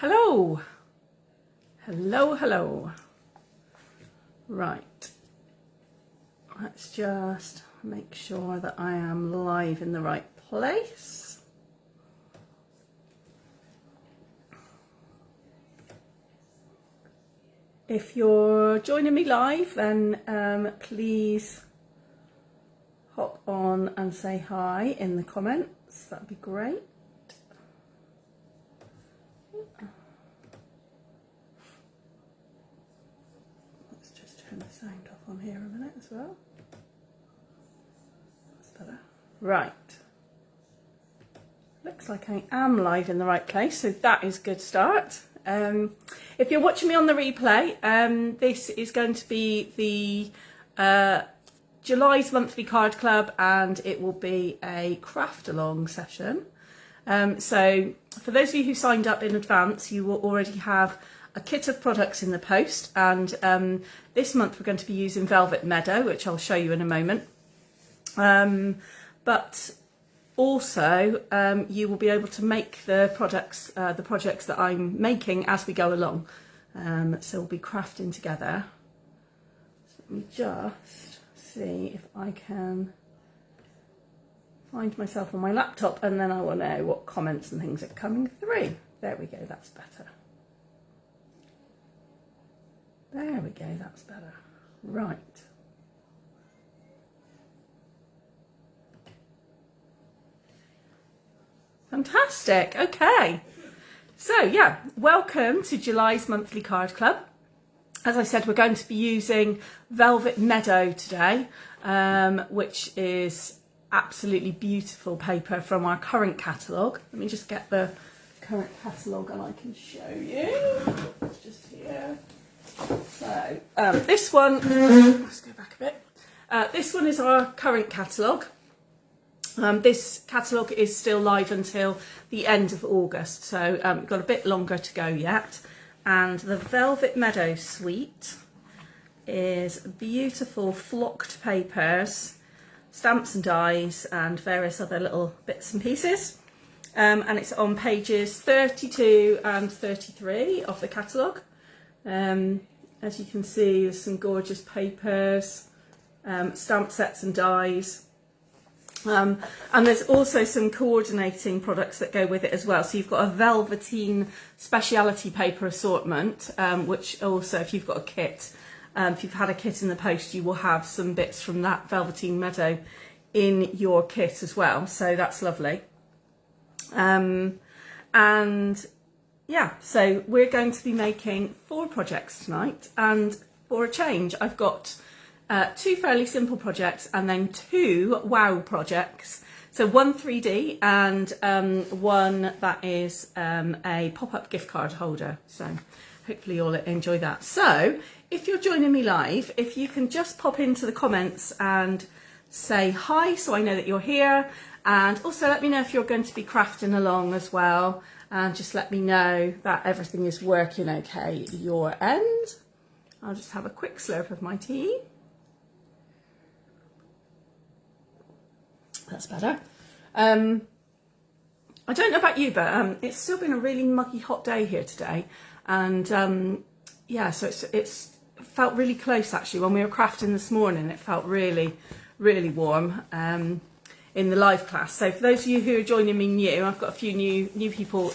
Hello. Hello, hello. Right. Let's just make sure that I am live in the right place. If you're joining me live, then please hop on and say hi in the comments. That'd be great. Let's just turn the sound off on here a minute as well. That's better. Right. Looks like I am live in the right place, so that is a good start. If you're watching me on the replay, this is going to be the July's monthly card club, and it will be a craft along session. So for those of you who signed up in advance, you will already have a kit of products in the post, and this month we're going to be using Velvet Meadow, which I'll show you in a moment. But also you will be able to make the projects that I'm making as we go along. So we'll be crafting together. So let me just see if I can find myself on my laptop, and then I will know what comments and things are coming through. There we go, that's better. There we go, that's better. Right. Fantastic. Okay. So yeah, welcome to July's monthly card club. As I said, we're going to be using Velvet Meadow today, which is absolutely beautiful paper from our current catalogue. Let me just get the current catalogue and I can show you. It's just here. So this one, let's go back a bit. This one is our current catalogue. This catalogue is still live until the end of August, so we've got a bit longer to go yet. And the Velvet Meadow suite is beautiful flocked papers, stamps and dies, and various other little bits and pieces. And it's on pages 32 and 33 of the catalogue. As you can see, there's some gorgeous papers, stamp sets and dies. And there's also some coordinating products that go with it as well. So you've got a velveteen speciality paper assortment, which also, if you've got a kit, if you've had a kit in the post, you will have some bits from that Velveteen Meadow in your kit as well. So that's lovely. And yeah, so we're going to be making 4 projects tonight, and for a change, I've got 2 fairly simple projects and then 2 wow projects. So one 3D and one that is a pop-up gift card holder. So hopefully you'll enjoy that. So if you're joining me live, if you can just pop into the comments and say hi so I know that you're here, and also let me know if you're going to be crafting along as well, and just let me know that everything is working okay at your end. I'll just have a quick slurp of my tea. That's better. I don't know about you, but it's still been a really muggy hot day here today, and yeah, so it's felt really close actually. When we were crafting this morning, it felt really warm in the live class. So for those of you who are joining me new, I've got a few new people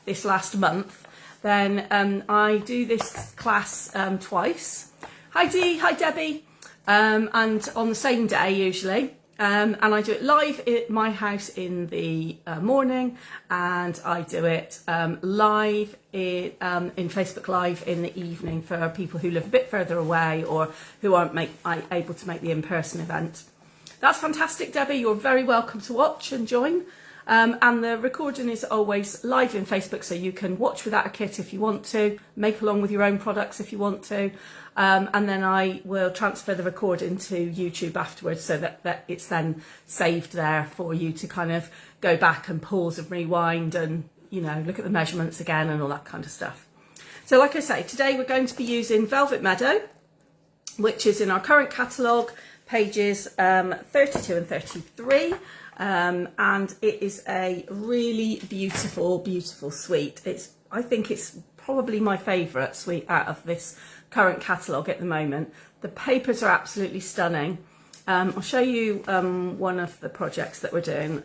this last month. Then I do this class twice. Hi Dee, hi Debbie, and on the same day usually. And I do it live at my house in the morning, and I do it live in Facebook Live in the evening for people who live a bit further away or who aren't able to make the in-person event. That's fantastic, Debbie. You're very welcome to watch and join. And the recording is always live in Facebook, so you can watch without a kit if you want to, make along with your own products if you want to. And then I will transfer the recording to YouTube afterwards, so that it's then saved there for you to kind of go back and pause and rewind and, you know, look at the measurements again and all that kind of stuff. So like I say, today we're going to be using Velvet Meadow, which is in our current catalogue, pages 32 and 33. And it is a really beautiful suite. It's I think it's probably my favourite suite out of this current catalogue at the moment. The papers are absolutely stunning. I'll show you one of the projects that we're doing,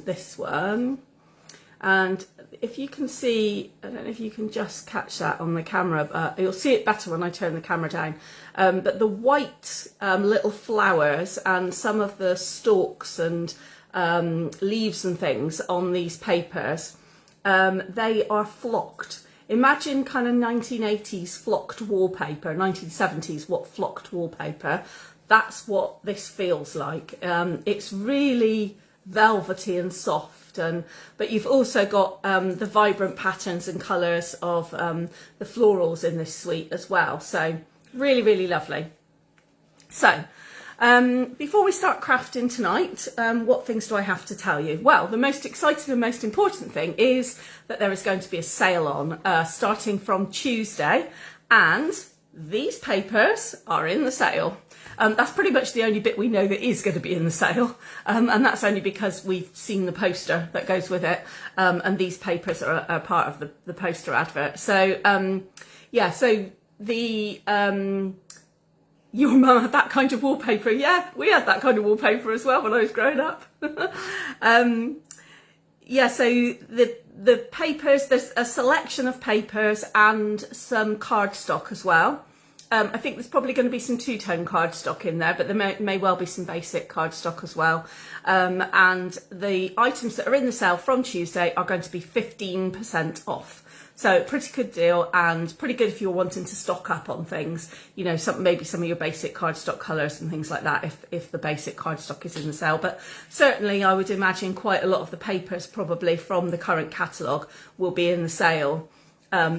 this one. And if you can see, I don't know if you can just catch that on the camera, but you'll see it better when I turn the camera down. But the white little flowers and some of the stalks and leaves and things on these papers, they are flocked. Imagine kind of 1980s flocked wallpaper, 1970s what flocked wallpaper. That's what this feels like. It's really velvety and soft, but you've also got the vibrant patterns and colours of the florals in this suite as well. So really, really lovely. So before we start crafting tonight, what things do I have to tell you? Well, the most exciting and most important thing is that there is going to be a sale on starting from Tuesday, and these papers are in the sale. That's pretty much the only bit we know that is going to be in the sale, and that's only because we've seen the poster that goes with it, and these papers are part of the poster advert. So yeah, so the your mum had that kind of wallpaper. Yeah, we had that kind of wallpaper as well when I was growing up. Yeah, so the papers, there's a selection of papers and some cardstock as well. I think there's probably going to be some two-tone cardstock in there, but there may well be some basic cardstock as well. And the items that are in the sale from Tuesday are going to be 15% off. So pretty good deal, and pretty good if you're wanting to stock up on things, you know, maybe some of your basic cardstock colours and things like that, if the basic cardstock is in the sale. But certainly I would imagine quite a lot of the papers probably from the current catalogue will be in the sale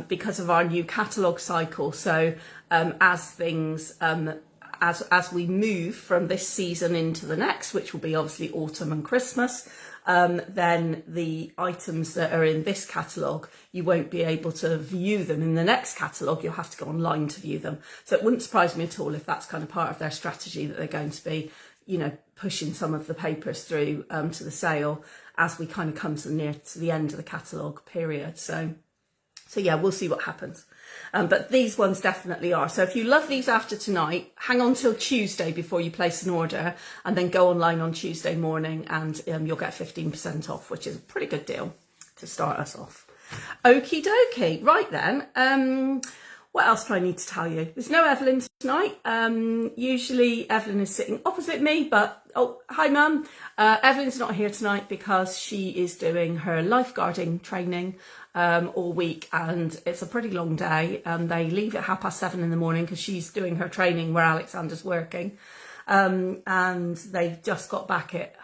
because of our new catalogue cycle. So as things, as we move from this season into the next, which will be obviously autumn and Christmas, then the items that are in this catalogue, you won't be able to view them in the next catalogue. You'll have to go online to view them. So it wouldn't surprise me at all if that's kind of part of their strategy, that they're going to be, you know, pushing some of the papers through to the sale as we kind of come to the end of the catalogue period. So yeah, we'll see what happens. But these ones definitely are. So if you love these after tonight, hang on till Tuesday before you place an order, and then go online on Tuesday morning, and you'll get 15% off, which is a pretty good deal to start us off. Okie dokie. Right then, what else do I need to tell you? There's no Evelyn tonight. Usually Evelyn is sitting opposite me, but oh, hi Mum. Evelyn's not here tonight because she is doing her lifeguarding training all week, and it's a pretty long day, and they leave at 7:30 in the morning because she's doing her training where Alexander's working, and they just got back at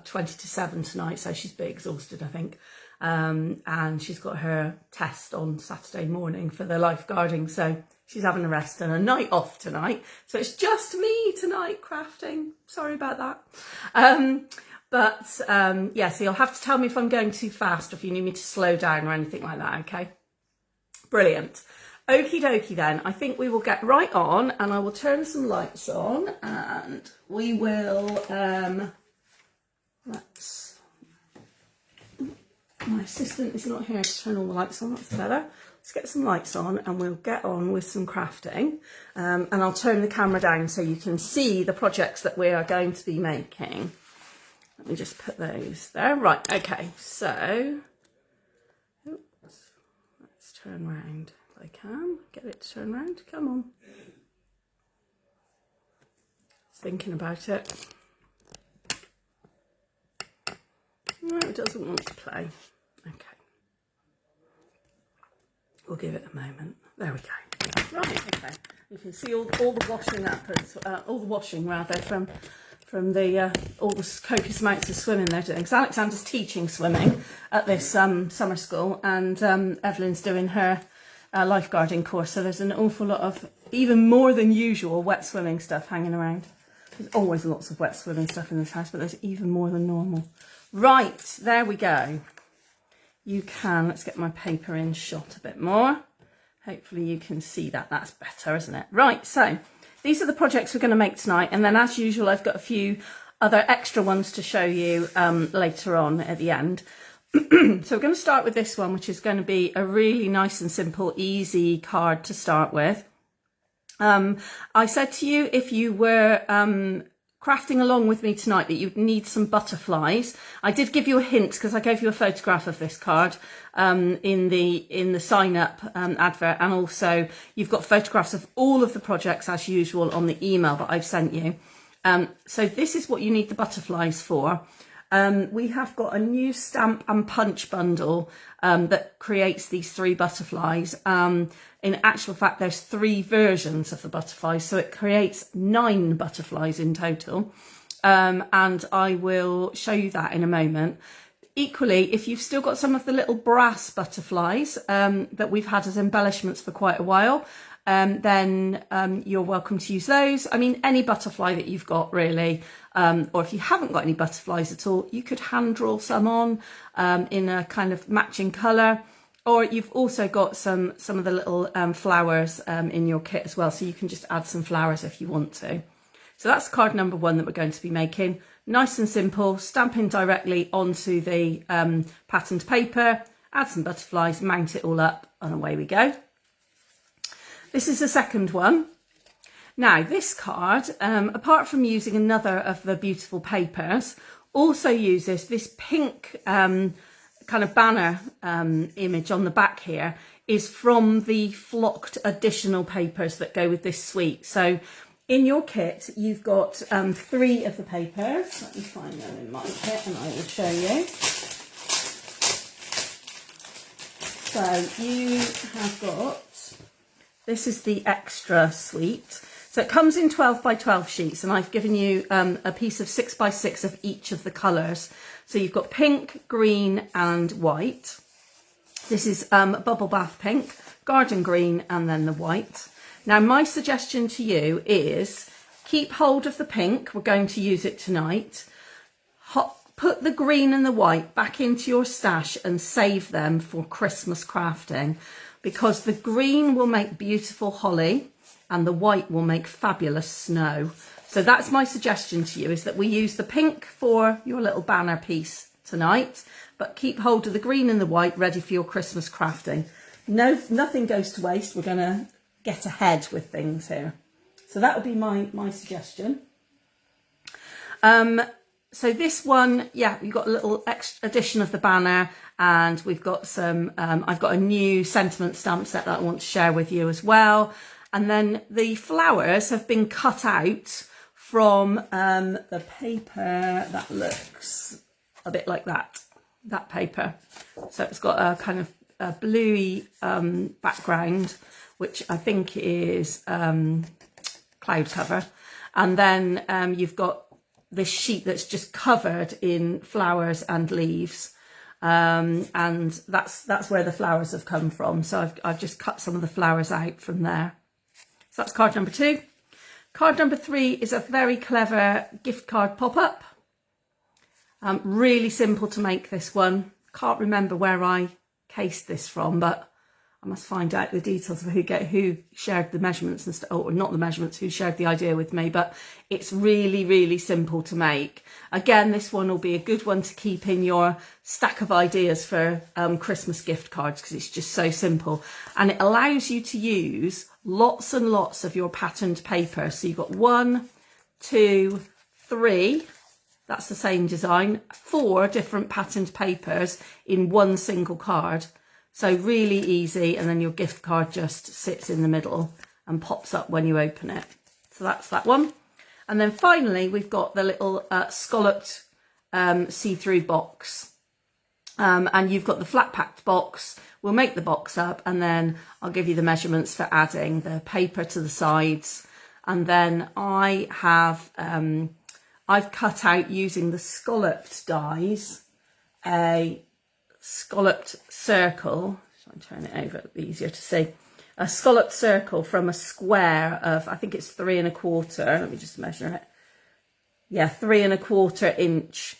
20 to 7 tonight, so she's a bit exhausted, I think, and she's got her test on Saturday morning for the lifeguarding, so she's having a rest and a night off tonight, so it's just me tonight crafting. Sorry about that. But yeah, so you'll have to tell me if I'm going too fast or if you need me to slow down or anything like that, okay? Brilliant. Okie dokie then, I think we will get right on, and I will turn some lights on, and we will, my assistant is not here to turn all the lights on, that's better. Let's get some lights on and we'll get on with some crafting. And I'll turn the camera down so you can see the projects that we are going to be making. Let me just put those there. Right, okay, so let's turn round if I can. Get it to turn round, come on. Just thinking about it. No, it doesn't want to play. Okay. We'll give it a moment. There we go. Right, okay. You can see all the washing up, all the washing rather, from the all the copious amounts of swimming they're doing. So Alexander's teaching swimming at this summer school, and Evelyn's doing her lifeguarding course. So there's an awful lot of, even more than usual, wet swimming stuff hanging around. There's always lots of wet swimming stuff in this house, but there's even more than normal. Right, there we go. You can, let's get my paper in shot a bit more. Hopefully you can see that. That's better, isn't it? Right, so these are the projects we're going to make tonight, and then as usual I've got a few other extra ones to show you later on at the end. So we're going to start with this one, which is going to be a really nice and simple, easy card to start with. I said to you, if you were crafting along with me tonight, that you'd need some butterflies. I did give you a hint because I gave you a photograph of this card in the sign up advert, and also you've got photographs of all of the projects as usual on the email that I've sent you. So this is what you need the butterflies for. We have got a new stamp and punch bundle that creates these 3 butterflies. In actual fact, there's 3 versions of the butterflies, so it creates 9 butterflies in total. And I will show you that in a moment. Equally, if you've still got some of the little brass butterflies that we've had as embellishments for quite a while, then you're welcome to use those. I mean, any butterfly that you've got really, or if you haven't got any butterflies at all, you could hand draw some on in a kind of matching colour. Or you've also got some of the little flowers in your kit as well, so you can just add some flowers if you want to. So that's card number 1 that we're going to be making. Nice and simple, stamping directly onto the patterned paper, add some butterflies, mount it all up, and away we go. This is the second one. Now this card, apart from using another of the beautiful papers, also uses this pink kind of banner image on the back here, is from the flocked additional papers that go with this suite. So in your kit, you've got 3 of the papers. Let me find them in my kit and I will show you. So you have got, this is the extra suite. So it comes in 12 by 12 sheets, and I've given you a piece of 6 by 6 of each of the colours. So you've got pink, green and white. This is bubble bath pink, garden green and then the white. Now my suggestion to you is keep hold of the pink. We're going to use it tonight. Put the green and the white back into your stash and save them for Christmas crafting, because the green will make beautiful holly and the white will make fabulous snow. So that's my suggestion to you, is that we use the pink for your little banner piece tonight, but keep hold of the green and the white ready for your Christmas crafting. No, nothing goes to waste. We're going to get ahead with things here. So that would be my suggestion. So this one, yeah, we've got a little extra addition of the banner, and we've got some, I've got a new sentiment stamp set that I want to share with you as well. And then the flowers have been cut out from the paper that looks a bit like that paper. So it's got a kind of a bluey background, which I think is cloud cover. And then you've got this sheet that's just covered in flowers and leaves. And that's where the flowers have come from. So I've just cut some of the flowers out from there. So that's card number 2. Card number 3 is a very clever gift card pop-up. Really simple to make this one. Can't remember where I cased this from, but I must find out the details of who shared the measurements and stuff, or not the measurements, who shared the idea with me. But it's really, really simple to make. Again, this one will be a good one to keep in your stack of ideas for Christmas gift cards, because it's just so simple. And it allows you to use lots and lots of your patterned paper. So you've got 1, 2, 3. That's the same design. 4 different patterned papers in one single card. So really easy, and then your gift card just sits in the middle and pops up when you open it. So that's that one. And then finally, we've got the little scalloped see-through box. And you've got the flat packed box. We'll make the box up, and then I'll give you the measurements for adding the paper to the sides. And then I have, I've cut out, using the scalloped dies, a scalloped circle. Shall I turn it over? It'll be easier to see. A scalloped circle from a square of, I think it's 3 1/4. Let me just measure it. Yeah, 3 1/4 inch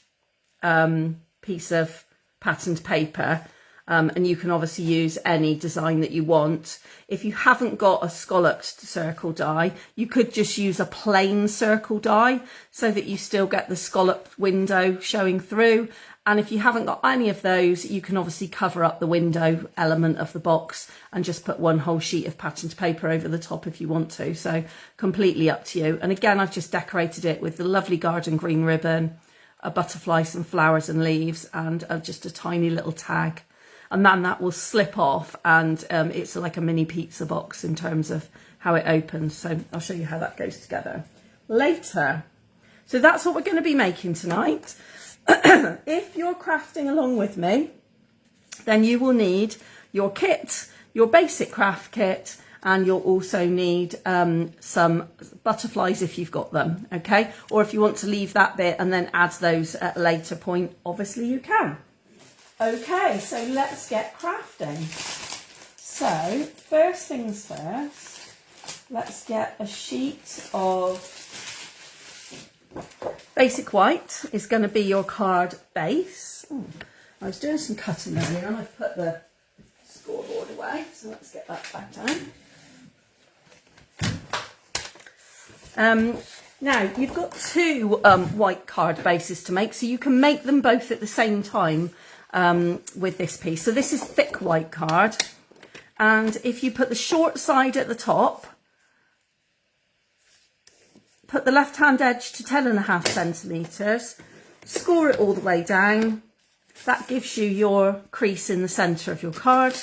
piece of patterned paper. And you can obviously use any design that you want. If you haven't got a scalloped circle die, you could just use a plain circle die so that you still get the scalloped window showing through. And if you haven't got any of those, you can obviously cover up the window element of the box and just put one whole sheet of patterned paper over the top if you want to. So completely up to you. And again, I've just decorated it with the lovely garden green ribbon, a butterfly, some flowers and leaves, and just a tiny little tag. And then that will slip off, and it's like a mini pizza box in terms of how it opens. So I'll show you how that goes together later. So that's what we're going to be making tonight. If you're crafting along with me, then you will need your kit, your basic craft kit, and you'll also need some butterflies if you've got them, okay? Or if you want to leave that bit and then add those at a later point, obviously you can. Okay, so let's get crafting. So first things first, let's get a sheet of basic white. Is going to be your card base. Ooh, I was doing some cutting earlier and I've put the scoreboard away, so let's get that back down. Now you've got two white card bases to make, so you can make them both at the same time with this piece. So this is thick white card, and if you put the short side at the top, put the left hand edge to 10.5 centimetres, score it all the way down. That gives you your crease in the centre of your card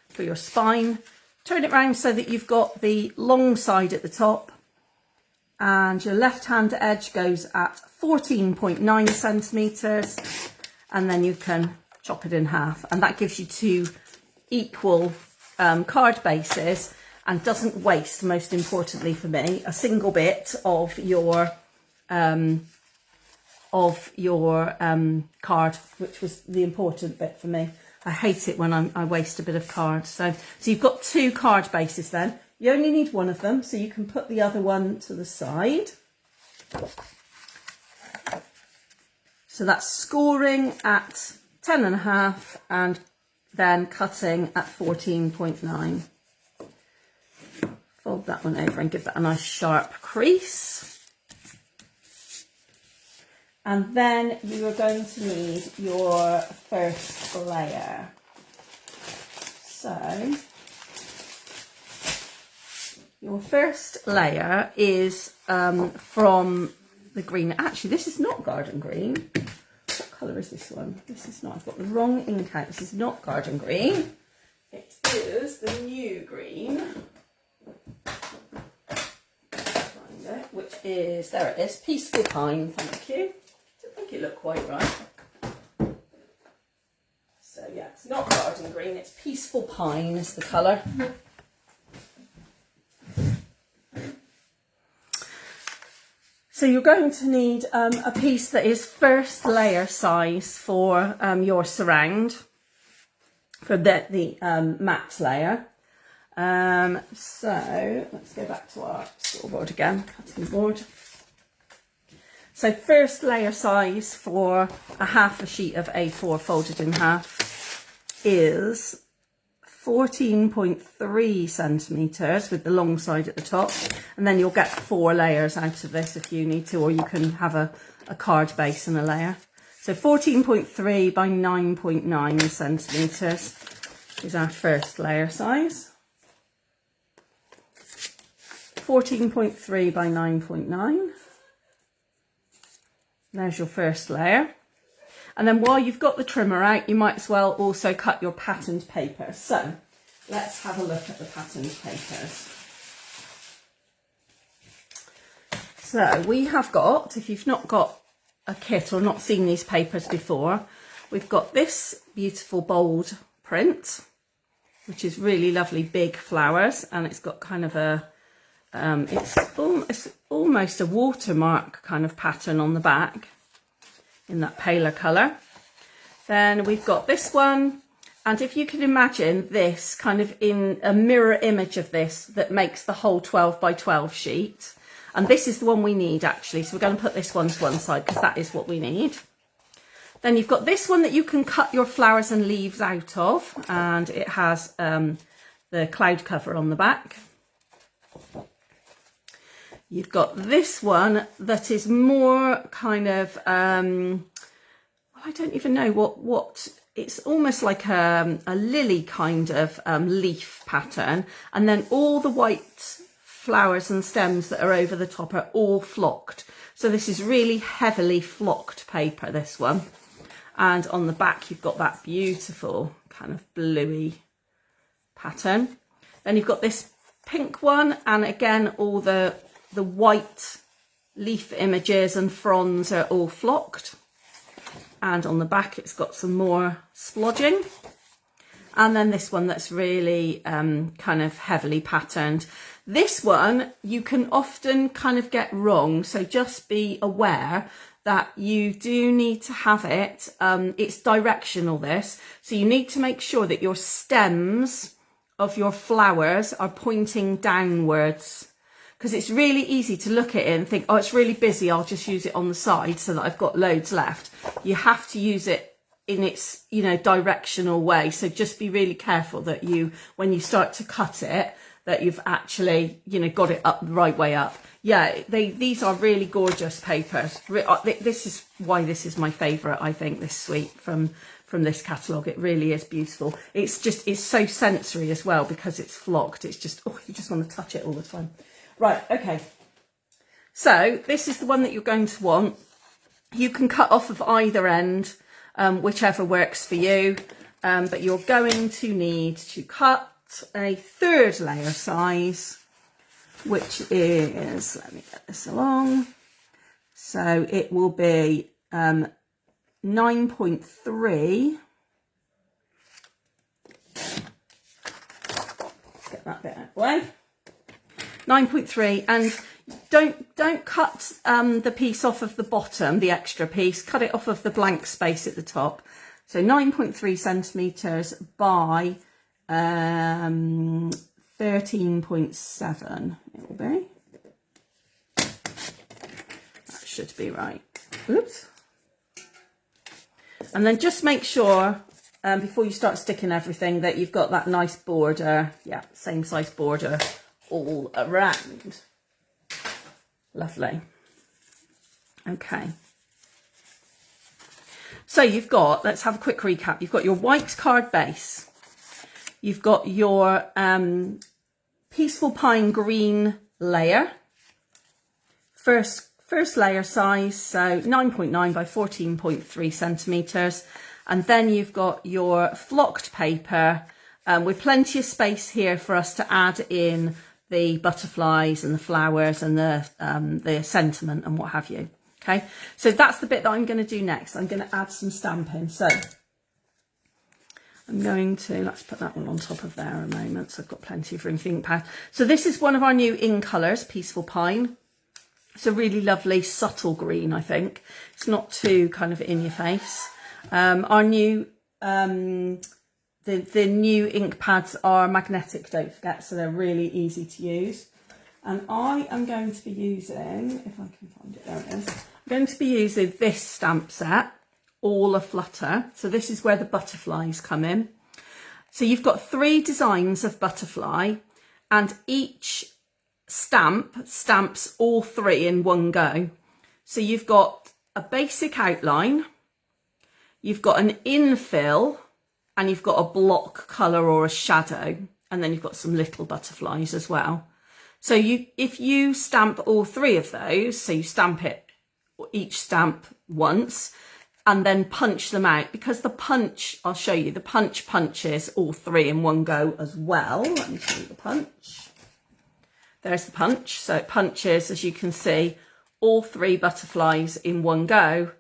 for your spine. Turn it round so that you've got the long side at the top, and your left hand edge goes at 14.9 centimetres, and then you can chop it in half, and that gives you two equal card bases, and doesn't waste, most importantly for me, a single bit of your card, which was the important bit for me. I hate it when I waste a bit of card. So you've got two card bases then. You only need one of them, so you can put the other one to the side. So that's scoring at 10.5 and then cutting at 14.9. Fold that one over and give that a nice sharp crease. And then you are going to need your first layer. So your first layer is from the green. Actually, this is not garden green. What colour is this one? This is not. I've got the wrong ink out. This is not garden green. It is the new green. Find it, which is, there it is, Peaceful Pine. Thank you. Didn't think it looked quite right. So yeah, it's not garden green. It's Peaceful Pine is the colour. So you're going to need a piece that is first layer size for your surround, for the matte layer. So let's go back to our scoreboard again, cutting board. So first layer size for half a sheet of A4 folded in half is 14.3 centimetres with the long side at the top, and then you'll get 4 layers out of this if you need to, or you can have a card base and a layer. So 14.3 by 9.9 centimetres is our first layer size. 14.3 by 9.9. There's your first layer. And then while you've got the trimmer out, you might as well also cut your patterned paper. So let's have a look at the patterned papers. So we have got, if you've not got a kit or not seen these papers before, we've got this beautiful bold print, which is really lovely big flowers, and it's got kind of a, it's almost a watermark kind of pattern on the back, in that paler colour. Then we've got this one, and if you can imagine this kind of in a mirror image of this that makes the whole 12 by 12 sheet, and this is the one we need actually, so we're going to put this one to one side because that is what we need. Then you've got this one that you can cut your flowers and leaves out of, and it has the cloud cover on the back. You've got this one that is more kind of, I don't even know what it's almost like a lily kind of leaf pattern, and then all the white flowers and stems that are over the top are all flocked. So this is really heavily flocked paper, this one. And on the back you've got that beautiful kind of bluey pattern. Then you've got this pink one, and again all the white leaf images and fronds are all flocked. And on the back it's got some more splodging. And then this one that's really kind of heavily patterned. This one you can often kind of get wrong, so just be aware that you do need to have it. It's directional, this, so you need to make sure that your stems of your flowers are pointing downwards, because it's really easy to look at it and think, oh, it's really busy, I'll just use it on the side so that I've got loads left. You have to use it in its, you know, directional way. So just be really careful that you, when you start to cut it, that you've actually, you know, got it up the right way up. Yeah, these are really gorgeous papers. This is why this is my favourite, I think, this suite from this catalogue. It really is beautiful. It's just, it's so sensory as well because it's flocked. It's just, oh, you just want to touch it all the time. Right, okay. So this is the one that you're going to want. You can cut off of either end, whichever works for you. But you're going to need to cut a 3rd layer size, which is, let me get this along. So it will be 9.3. Get that bit out of the way. 9.3, and don't cut the piece off of the bottom, the extra piece. Cut it off of the blank space at the top. So 9.3 centimetres by 13.7 it will be. That should be right. Oops. And then just make sure before you start sticking everything that you've got that nice border. Yeah, same size border all around. Lovely. Okay. So you've got, let's have a quick recap. You've got your white card base. You've got your Peaceful Pine green layer. First layer size, so 9.9 by 14.3 centimetres. And then you've got your flocked paper with plenty of space here for us to add in the butterflies and the flowers and the sentiment and what have you. Okay, so that's the bit that I'm going to do next. I'm going to add some stamping. So I'm going to, let's put that one on top of there a moment. So I've got plenty of room for ink pad. So this is one of our new in colours, Peaceful Pine. It's a really lovely subtle green, I think. It's not too kind of in your face. Our new, the new ink pads are magnetic, don't forget, so they're really easy to use. And I am going to be using, if I can find it, there it is. I'm going to be using this stamp set, All Aflutter. So this is where the butterflies come in. So you've got 3 designs of butterfly, and each stamp stamps all 3 in one go. So you've got a basic outline, you've got an infill, and you've got a block colour or a shadow, and then you've got some little butterflies as well. So if you stamp all 3 of those, so you stamp it, each stamp once, and then punch them out, because the punch, I'll show you, the punch punches all 3 in one go as well. Let me show you the punch. There's the punch. So it punches, as you can see, all 3 butterflies in one go.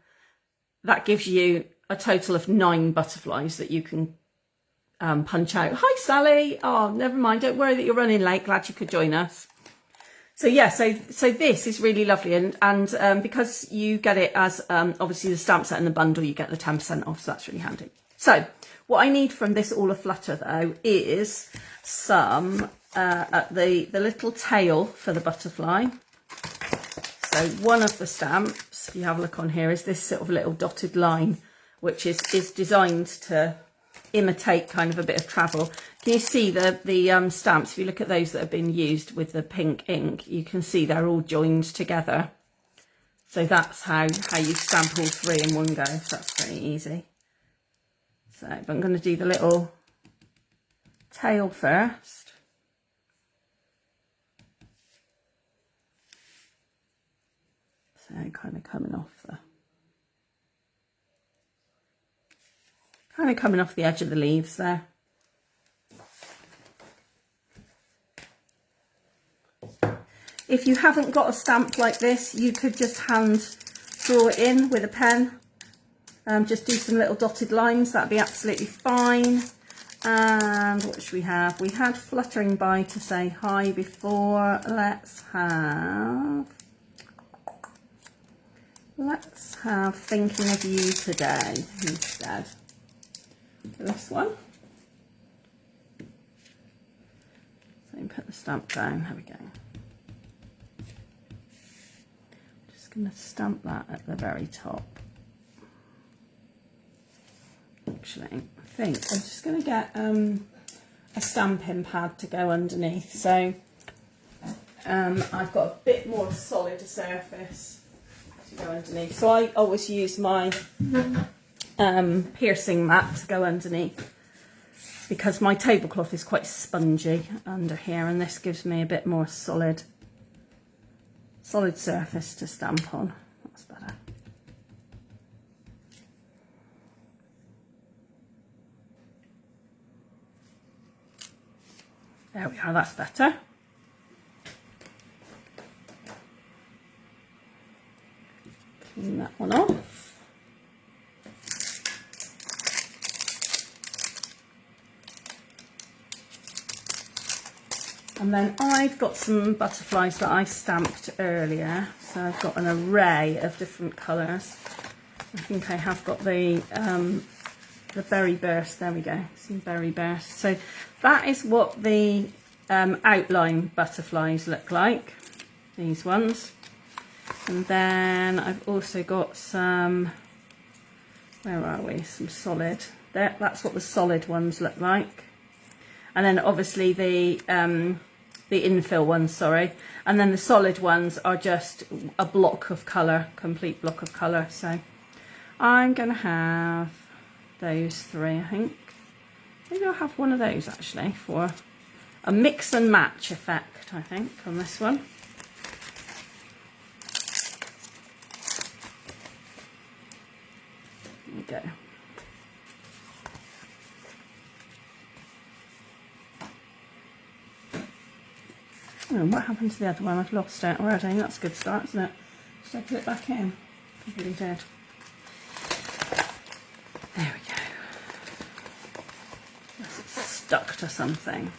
That gives you a total of 9 butterflies that you can punch out. Hi, Sally. Oh, never mind. Don't worry that you're running late. Glad you could join us. So yeah, so this is really lovely, and because you get it as obviously the stamp set in the bundle, you get the 10% off, so that's really handy. So what I need from this All Aflutter though is some the little tail for the butterfly. So one of the stamps, if you have a look on here, is this sort of little dotted line, which is designed to imitate kind of a bit of travel. Can you see the stamps? If you look at those that have been used with the pink ink, you can see they're all joined together. So that's how you stamp all three in one go. So that's pretty easy. So, but I'm going to do the little tail first. So kind of coming off the edge of the leaves there. If you haven't got a stamp like this, you could just hand draw it in with a pen. Just do some little dotted lines, that'd be absolutely fine. And what should we have? We had fluttering by to say hi before. Let's have thinking of you today instead. This one. So you put the stamp down, there we go. Just going to stamp that at the very top. Actually, I think I'm just going to get a stamping pad to go underneath. So I've got a bit more solid surface to go underneath. So I always use my piercing mat to go underneath because my tablecloth is quite spongy under here, and this gives me a bit more solid surface to stamp on. That's better. There we are, that's better. Clean that one off. And then I've got some butterflies that I stamped earlier. So I've got an array of different colours. I think I have got the berry burst. There we go, some berry burst. So that is what the outline butterflies look like, these ones. And then I've also got some, where are we, some solid. There, that's what the solid ones look like. And then obviously the infill ones, sorry. And then the solid ones are just a block of colour, complete block of colour. So I'm going to have those three, I think. Maybe I'll have one of those actually for a mix and match effect, I think, on this one. There we go. Oh, what happened to the other one? I've lost it already. That's a good start, isn't it? Should I put it back in? I really did. There we go. Unless it's stuck to something.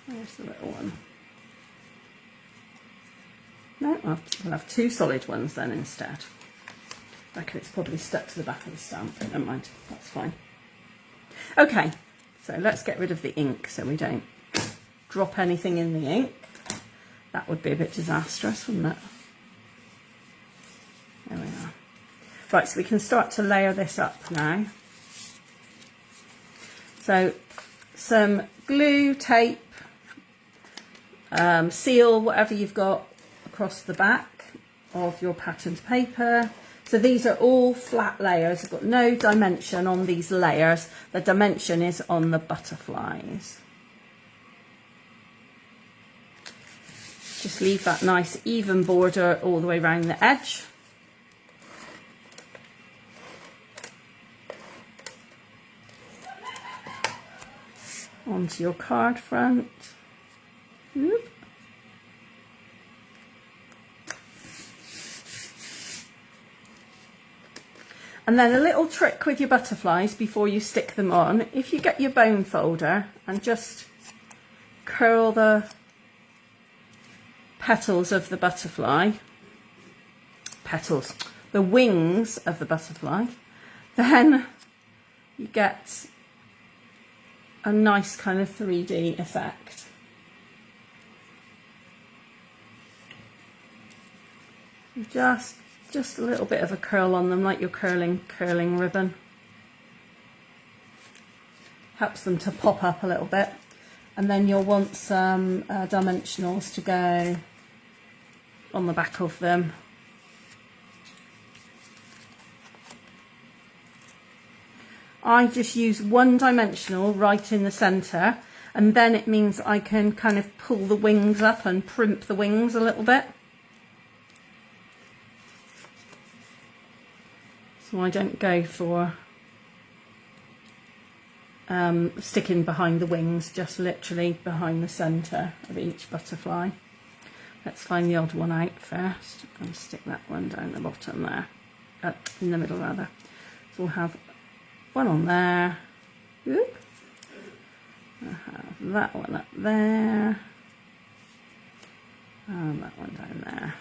Where's the little one? No, we'll have two solid ones then instead. I reckon it's probably stuck to the back of the stamp, but never mind, that's fine. Okay, so let's get rid of the ink so we don't drop anything in the ink. That would be a bit disastrous, wouldn't it? There we are. Right, so we can start to layer this up now. So some glue, tape, seal, whatever you've got across the back of your patterned paper. So these are all flat layers. I've got no dimension on these layers. The dimension is on the butterflies. Just leave that nice even border all the way around the edge. Onto your card front. Whoop. And then a little trick with your butterflies before you stick them on, if you get your bone folder and just curl the petals of the butterfly, the wings of the butterfly, then you get a nice kind of 3D effect. Just a little bit of a curl on them, like you're curling ribbon. Helps them to pop up a little bit. And then you'll want some dimensionals to go on the back of them. I just use one dimensional right in the centre, and then it means I can kind of pull the wings up and primp the wings a little bit. So I don't go for sticking behind the wings, just literally behind the centre of each butterfly. Let's find the odd one out first and stick that one down the bottom there, in the middle rather. So we'll have one on there. Oop. I'll have that one up there. And that one down there.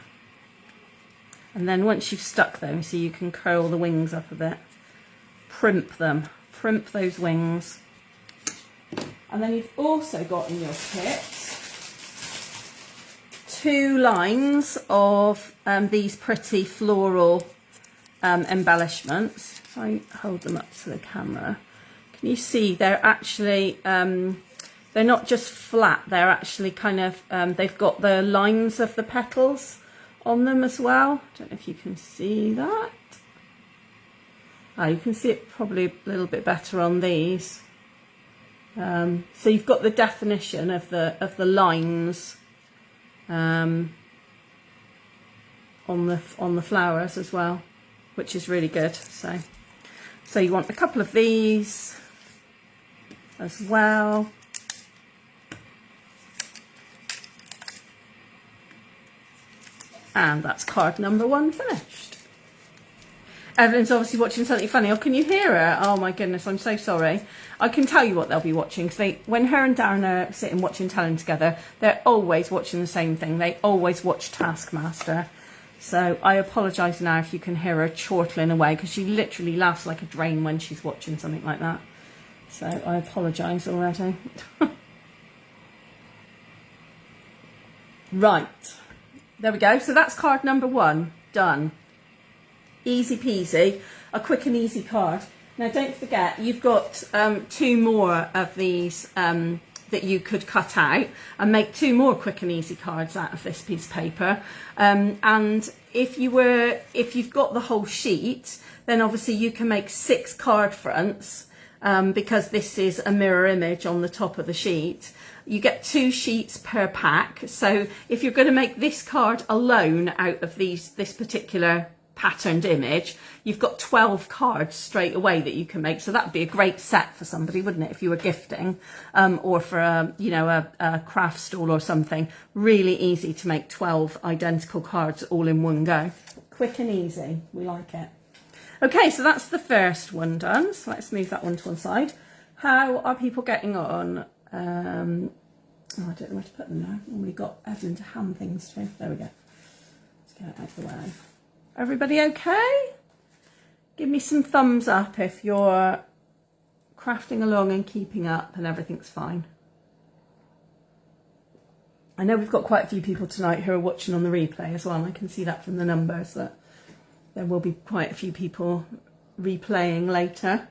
And then once you've stuck them, see, you can curl the wings up a bit. Primp them. Primp those wings. And then you've also got in your kit 2 lines of these pretty floral embellishments. If I hold them up to the camera, can you see they're actually, they're not just flat, they're actually kind of, they've got the lines of the petals on them as well. Don't know if you can see that. You can see it probably a little bit better on these. So you've got the definition of the lines on the flowers as well, which is really good. So you want a couple of these as well. And that's card number 1 finished. Evelyn's obviously watching something funny. Oh, can you hear her? Oh my goodness, I'm so sorry. I can tell you what they'll be watching, because when her and Darren are sitting watching telling together, they're always watching the same thing. They always watch Taskmaster. So I apologise now if you can hear her chortling away, because she literally laughs like a drain when she's watching something like that. So I apologise already. Right, there we go. So that's card number 1 done. Easy peasy, a quick and easy card. Now don't forget, you've got 2 more of these that you could cut out and make 2 more quick and easy cards out of this piece of paper. And if you've got the whole sheet, then obviously you can make 6 card fronts, because this is a mirror image on the top of the sheet. You get 2 sheets per pack. So if you're going to make this card alone out of this particular patterned image, you've got 12 cards straight away that you can make. So that would be a great set for somebody, wouldn't it, if you were gifting, or for a craft stall or something. Really easy to make 12 identical cards all in one go. Quick and easy, we like it. Okay, so that's the first one done. So let's move that one to one side. How are people getting on? I don't know where to put them now. We've got Evelyn to hand things to. There we go. Let's get it out of the way. Everybody okay? Give me some thumbs up if you're crafting along and keeping up and everything's fine. I know we've got quite a few people tonight who are watching on the replay as well, and I can see that from the numbers that there will be quite a few people replaying later.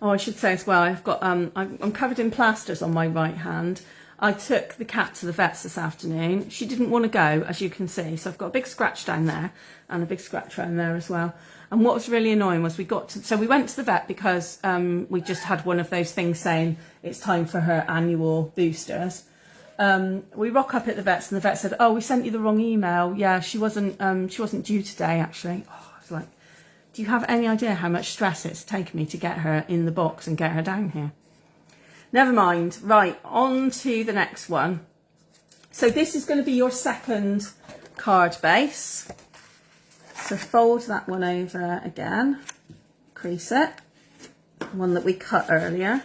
Oh, I should say as well, I've got I'm covered in plasters on my right hand. I took the cat to the vets this afternoon. She didn't want to go, as you can see. So I've got a big scratch down there and a big scratch around there as well. And what was really annoying was we went to the vet because we just had one of those things saying it's time for her annual boosters. We rock up at the vets and the vet said, "Oh, we sent you the wrong email. Yeah, she wasn't due today actually." Oh, I was like, do you have any idea how much stress it's taken me to get her in the box and get her down here? Never mind. Right, on to the next one. So this is going to be your second card base. So fold that one over again, crease it, one that we cut earlier.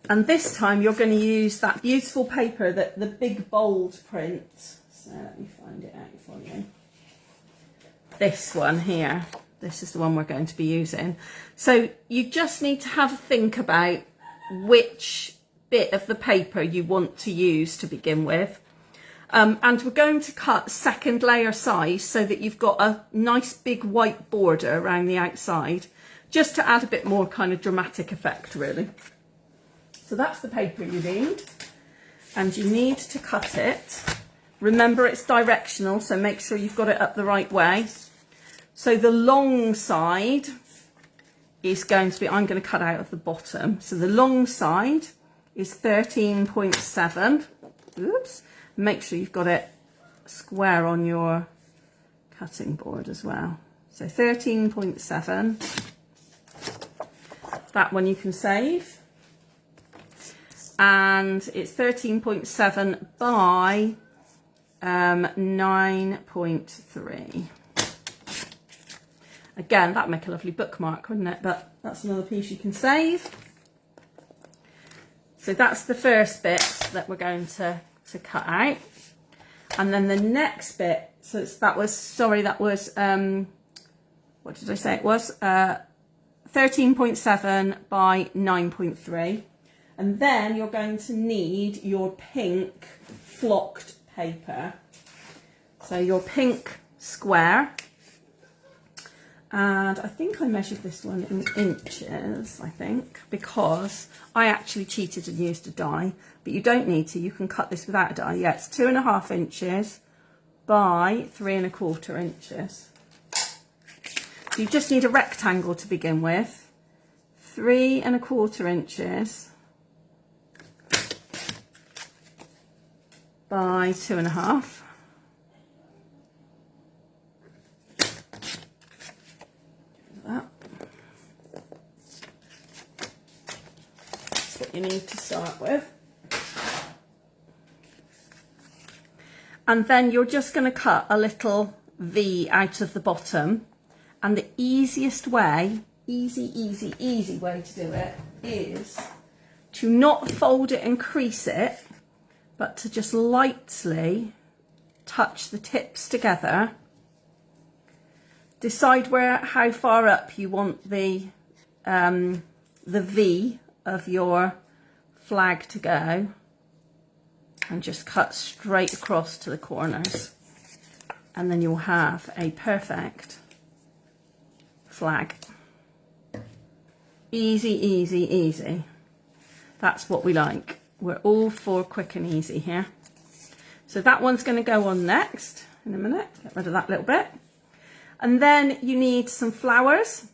And this time you're going to use that beautiful paper, the big bold print. So let me find it out for you. This one here. This is the one we're going to be using. So you just need to have a think about which bit of the paper you want to use to begin with. And we're going to cut second layer size so that you've got a nice big white border around the outside, just to add a bit more kind of dramatic effect really. So that's the paper you need. and you need to cut it. Remember, it's directional, so make sure you've got it up the right way. So the long side is going to be, I'm going to cut out of the bottom. So the long side is 13.7. Oops. Make sure you've got it square on your cutting board as well. So 13.7. That one you can save. And it's 13.7 by 9.3. Again, that'd make a lovely bookmark, wouldn't it? But that's another piece you can save. So that's the first bit that we're going to cut out. And then the next bit, so that was, what did I say it was? 13.7 by 9.3. And then you're going to need your pink flocked paper. So your pink square. And I think I measured this one in inches, I think, because I actually cheated and used a die, but you don't need to. You can cut this without a die. Yeah, it's 2.5 inches by 3.25 inches. So you just need a rectangle to begin with. 3.25 inches by 2.5. You need to start with, and then you're just going to cut a little V out of the bottom, and the easiest way, easy way to do it is to not fold it and crease it, but to just lightly touch the tips together. Decide how far up you want the V of your flag to go, and just cut straight across to the corners, and then you'll have a perfect flag. Easy. That's what we like. We're all for quick and easy here. So that one's going to go on next in a minute. Get rid of that little bit. And then you need some flowers,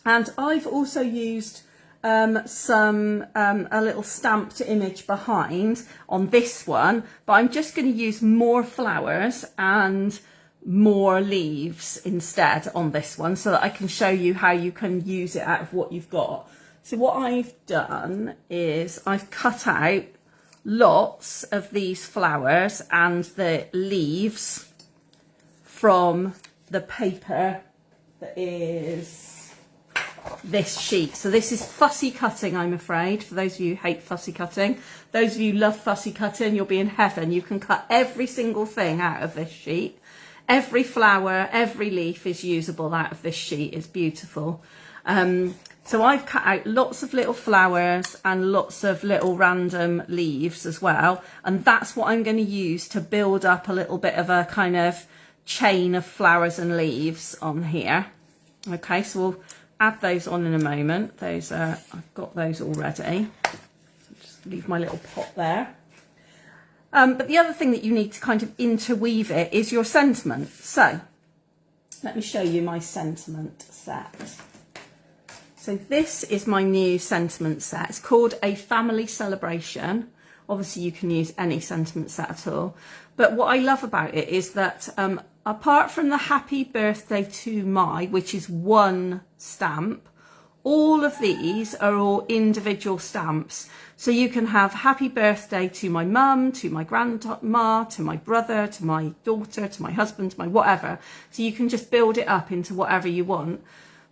and I've also used a little stamped image behind on this one, but I'm just going to use more flowers and more leaves instead on this one, so that I can show you how you can use it out of what you've got. So what I've done is I've cut out lots of these flowers and the leaves from the paper that is this sheet. So this is fussy cutting, I'm afraid, for those of you who hate fussy cutting. Those of you who love fussy cutting, you'll be in heaven. You can cut every single thing out of this sheet. Every flower, every leaf is usable out of this sheet. It's beautiful. So I've cut out lots of little flowers and lots of little random leaves as well, and that's what I'm going to use to build up a little bit of a kind of chain of flowers and leaves on here. Okay, so we'll add those on in a moment. Those are, I've got those already. So just leave my little pot there. But the other thing that you need to kind of interweave it is your sentiment. So let me show you my sentiment set. So this is my new sentiment set. It's called a family celebration. Obviously you can use any sentiment set at all. But what I love about it is that apart from the happy birthday to my, which is one stamp, all of these are all individual stamps. So you can have happy birthday to my mum, to my grandma, to my brother, to my daughter, to my husband, to my whatever. So you can just build it up into whatever you want.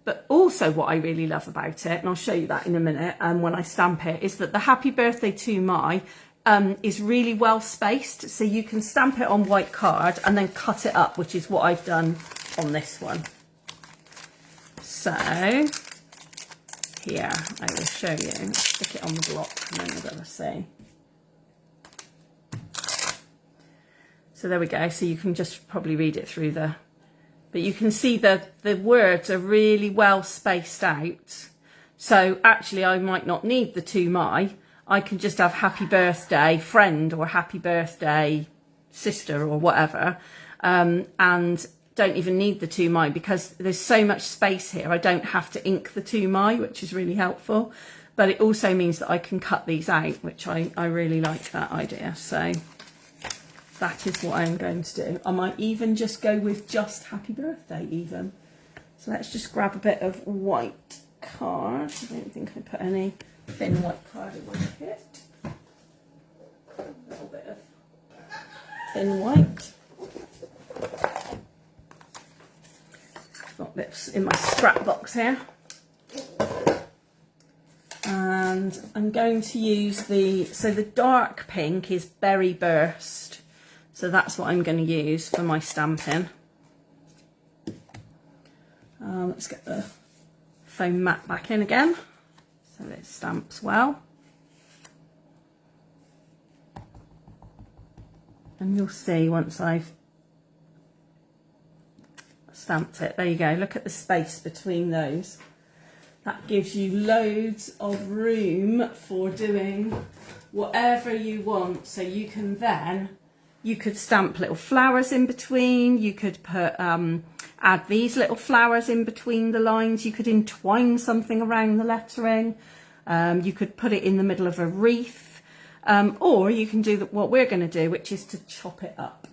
But also what I really love about it, and I'll show you that in a minute when I stamp it, is that the happy birthday to my is really well spaced. So you can stamp it on white card and then cut it up, which is what I've done on this one. So here, I will show you. Stick it on the block and then you'll be able to see. So there we go. So you can just probably read it through the, but you can see that the words are really well spaced out. So actually I might not need the to my. I can just have happy birthday friend or happy birthday sister or whatever, and don't even need the 2 my because there's so much space here. I don't have to ink the 2 my, which is really helpful, but it also means that I can cut these out, which I really like that idea. So that is what I'm going to do. I might even just go with just happy birthday even. So let's just grab a bit of white card. I don't think I put any thin white card in my kit. A little bit of thin white. Got bits in my scrap box here. And I'm going to use the dark pink is Berry Burst. So that's what I'm going to use for my stamping. Let's get the foam mat back in again so that it stamps well. And you'll see once I've stamped it, there you go, look at the space between those. That gives you loads of room for doing whatever you want. So you can then, you could stamp little flowers in between, you could put add these little flowers in between the lines, you could entwine something around the lettering, you could put it in the middle of a wreath, or you can do what we're going to do, which is to chop it up,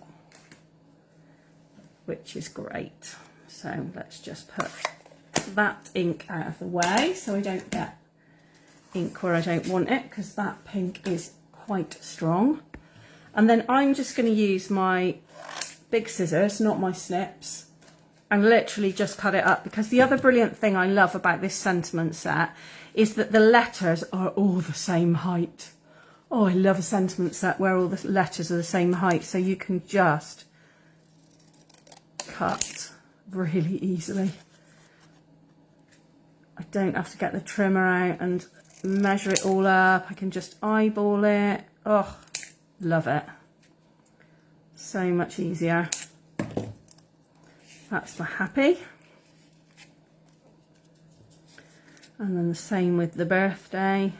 which is great. So let's just put that ink out of the way so I don't get ink where I don't want it, because that pink is quite strong. And then I'm just going to use my big scissors, not my snips, and literally just cut it up, because the other brilliant thing I love about this sentiment set is that the letters are all the same height. Oh, I love a sentiment set where all the letters are the same height, so you can just cut really easily. I don't have to get the trimmer out and measure it all up. I can just eyeball it. Oh, love it. So much easier. That's for happy. And then the same with the birthday.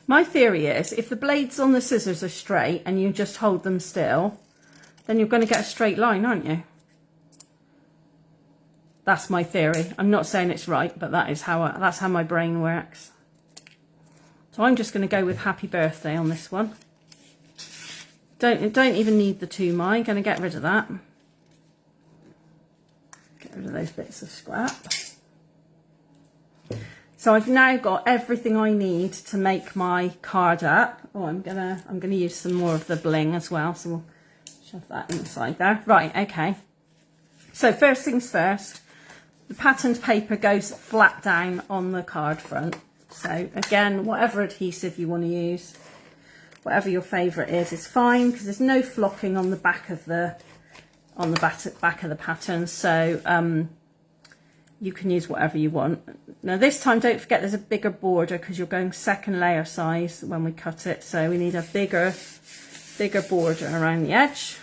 My theory is if the blades on the scissors are straight and you just hold them still, then you're going to get a straight line, aren't you? That's my theory. I'm not saying it's right, but that's how my brain works. So I'm just going to go with happy birthday on this one. Don't even need the 2 my. I'm going to get rid of that. Get rid of those bits of scrap. So I've now got everything I need to make my card up. Oh, I'm gonna use some more of the bling as well, so we'll shove that inside there. Right, okay. So first things first, the patterned paper goes flat down on the card front. So again, whatever adhesive you want to use, whatever your favourite is fine, because there's no flocking on the back of the back of the pattern. So you can use whatever you want. Now this time, don't forget there's a bigger border because you're going second layer size when we cut it. So we need a bigger border around the edge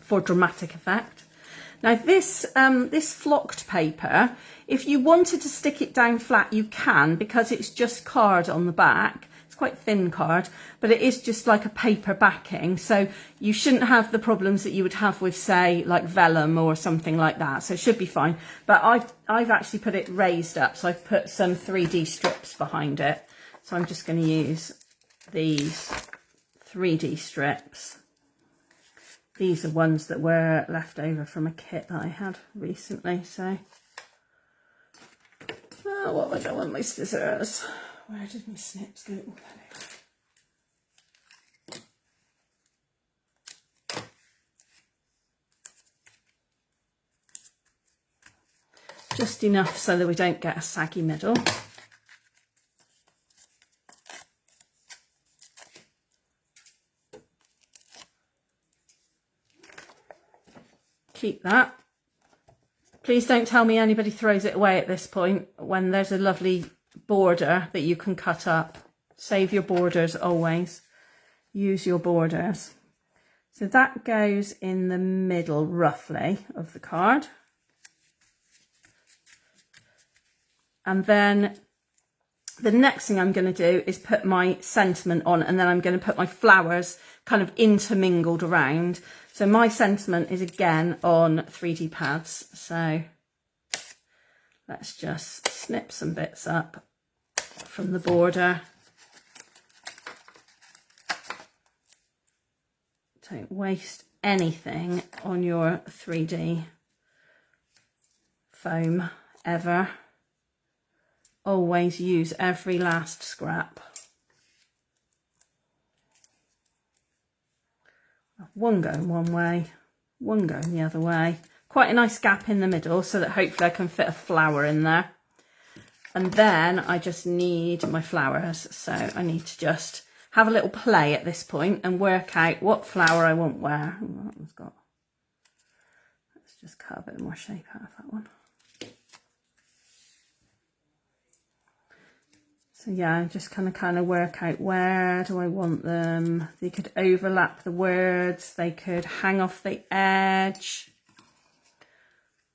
for dramatic effect. Now this flocked paper, if you wanted to stick it down flat, you can, because it's just card on the back. It's quite thin card, but it is just like a paper backing. So you shouldn't have the problems that you would have with, say, like vellum or something like that. So it should be fine. But I've actually put it raised up. So I've put some 3D strips behind it. So I'm just going to use these 3D strips. These are ones that were left over from a kit that I had recently. So, oh, what have I done with my scissors? Where did my snips go? Oh, there. Just enough so that we don't get a saggy middle. Keep that. Please don't tell me anybody throws it away at this point when there's a lovely border that you can cut up. Save your borders always. Use your borders. So that goes in the middle roughly of the card. And then The next thing I'm going to do is put my sentiment on, and then I'm going to put my flowers kind of intermingled around. So my sentiment is again on 3D pads. So let's just snip some bits up from the border. Don't waste anything on your 3D foam ever. Always use every last scrap. One going one way, one going the other way. Quite a nice gap in the middle so that hopefully I can fit a flower in there. And then I just need my flowers. So I need to just have a little play at this point and work out what flower I want where. Oh, that one's got... Let's just cut a bit more shape out of that one. So yeah, just kind of work out where do I want them. They could overlap the words, they could hang off the edge,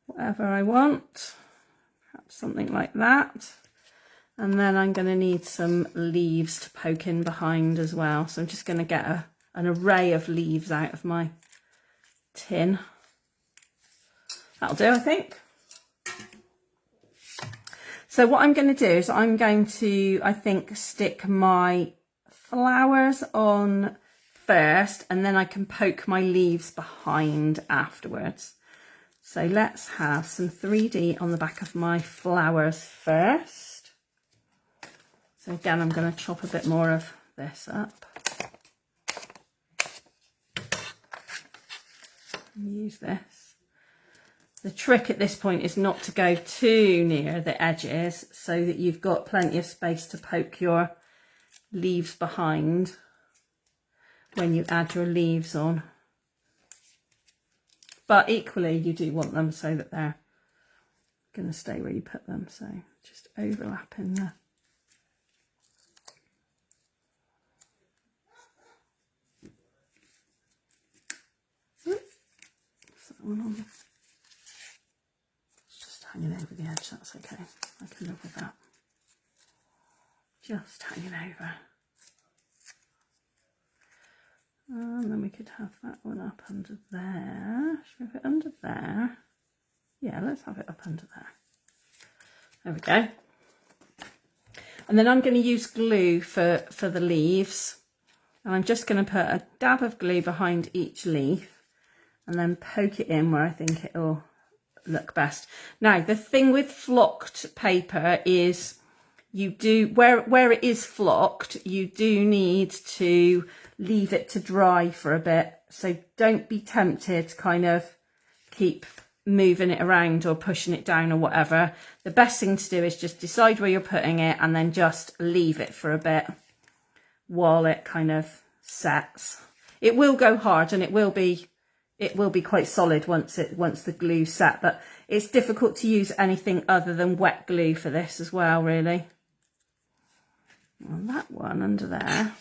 whatever I want, perhaps something like that. And then I'm going to need some leaves to poke in behind as well. So I'm just going to get an array of leaves out of my tin. That'll do, I think. So what I'm going to do is I'm going to, I think, stick my flowers on first, and then I can poke my leaves behind afterwards. So let's have some 3D on the back of my flowers first. So again, I'm going to chop a bit more of this up. Use this. The trick at this point is not to go too near the edges so that you've got plenty of space to poke your leaves behind when you add your leaves on. But equally, you do want them so that they're going to stay where you put them. So just overlapping the... Oops, that one on. Hanging over the edge, that's okay. I can live with that. Just hanging over. And then we could have that one up under there. Should we have it under there? Yeah, let's have it up under there. There we go. And then I'm going to use glue for the leaves. And I'm just going to put a dab of glue behind each leaf and then poke it in where I think it'll look best. Now, the thing with flocked paper is you do, where it is flocked, you do need to leave it to dry for a bit. So don't be tempted to kind of keep moving it around or pushing it down or whatever. The best thing to do is just decide where you're putting it and then just leave it for a bit while it kind of sets. It will go hard and it will be quite solid once the glue's set, but it's difficult to use anything other than wet glue for this as well, really. Well, that one under there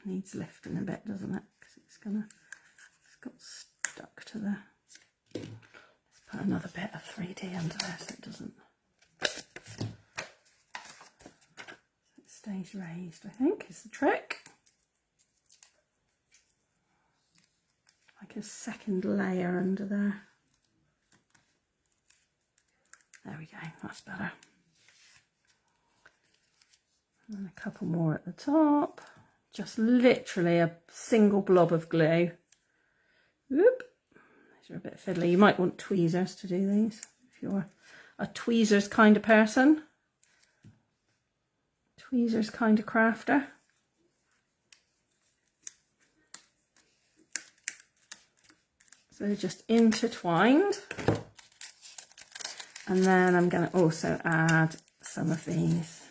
needs lifting a bit, doesn't it? Because it's got stuck to the... Let's put another bit of 3D under there so it doesn't... It stays raised, I think, is the trick. Like a second layer under there. There we go, that's better. And a couple more at the top. Just literally a single blob of glue. Whoop. These are a bit fiddly. You might want tweezers to do these if you're a tweezers kind of person. Tweezers kind of crafter. So they're just intertwined. And then I'm going to also add some of these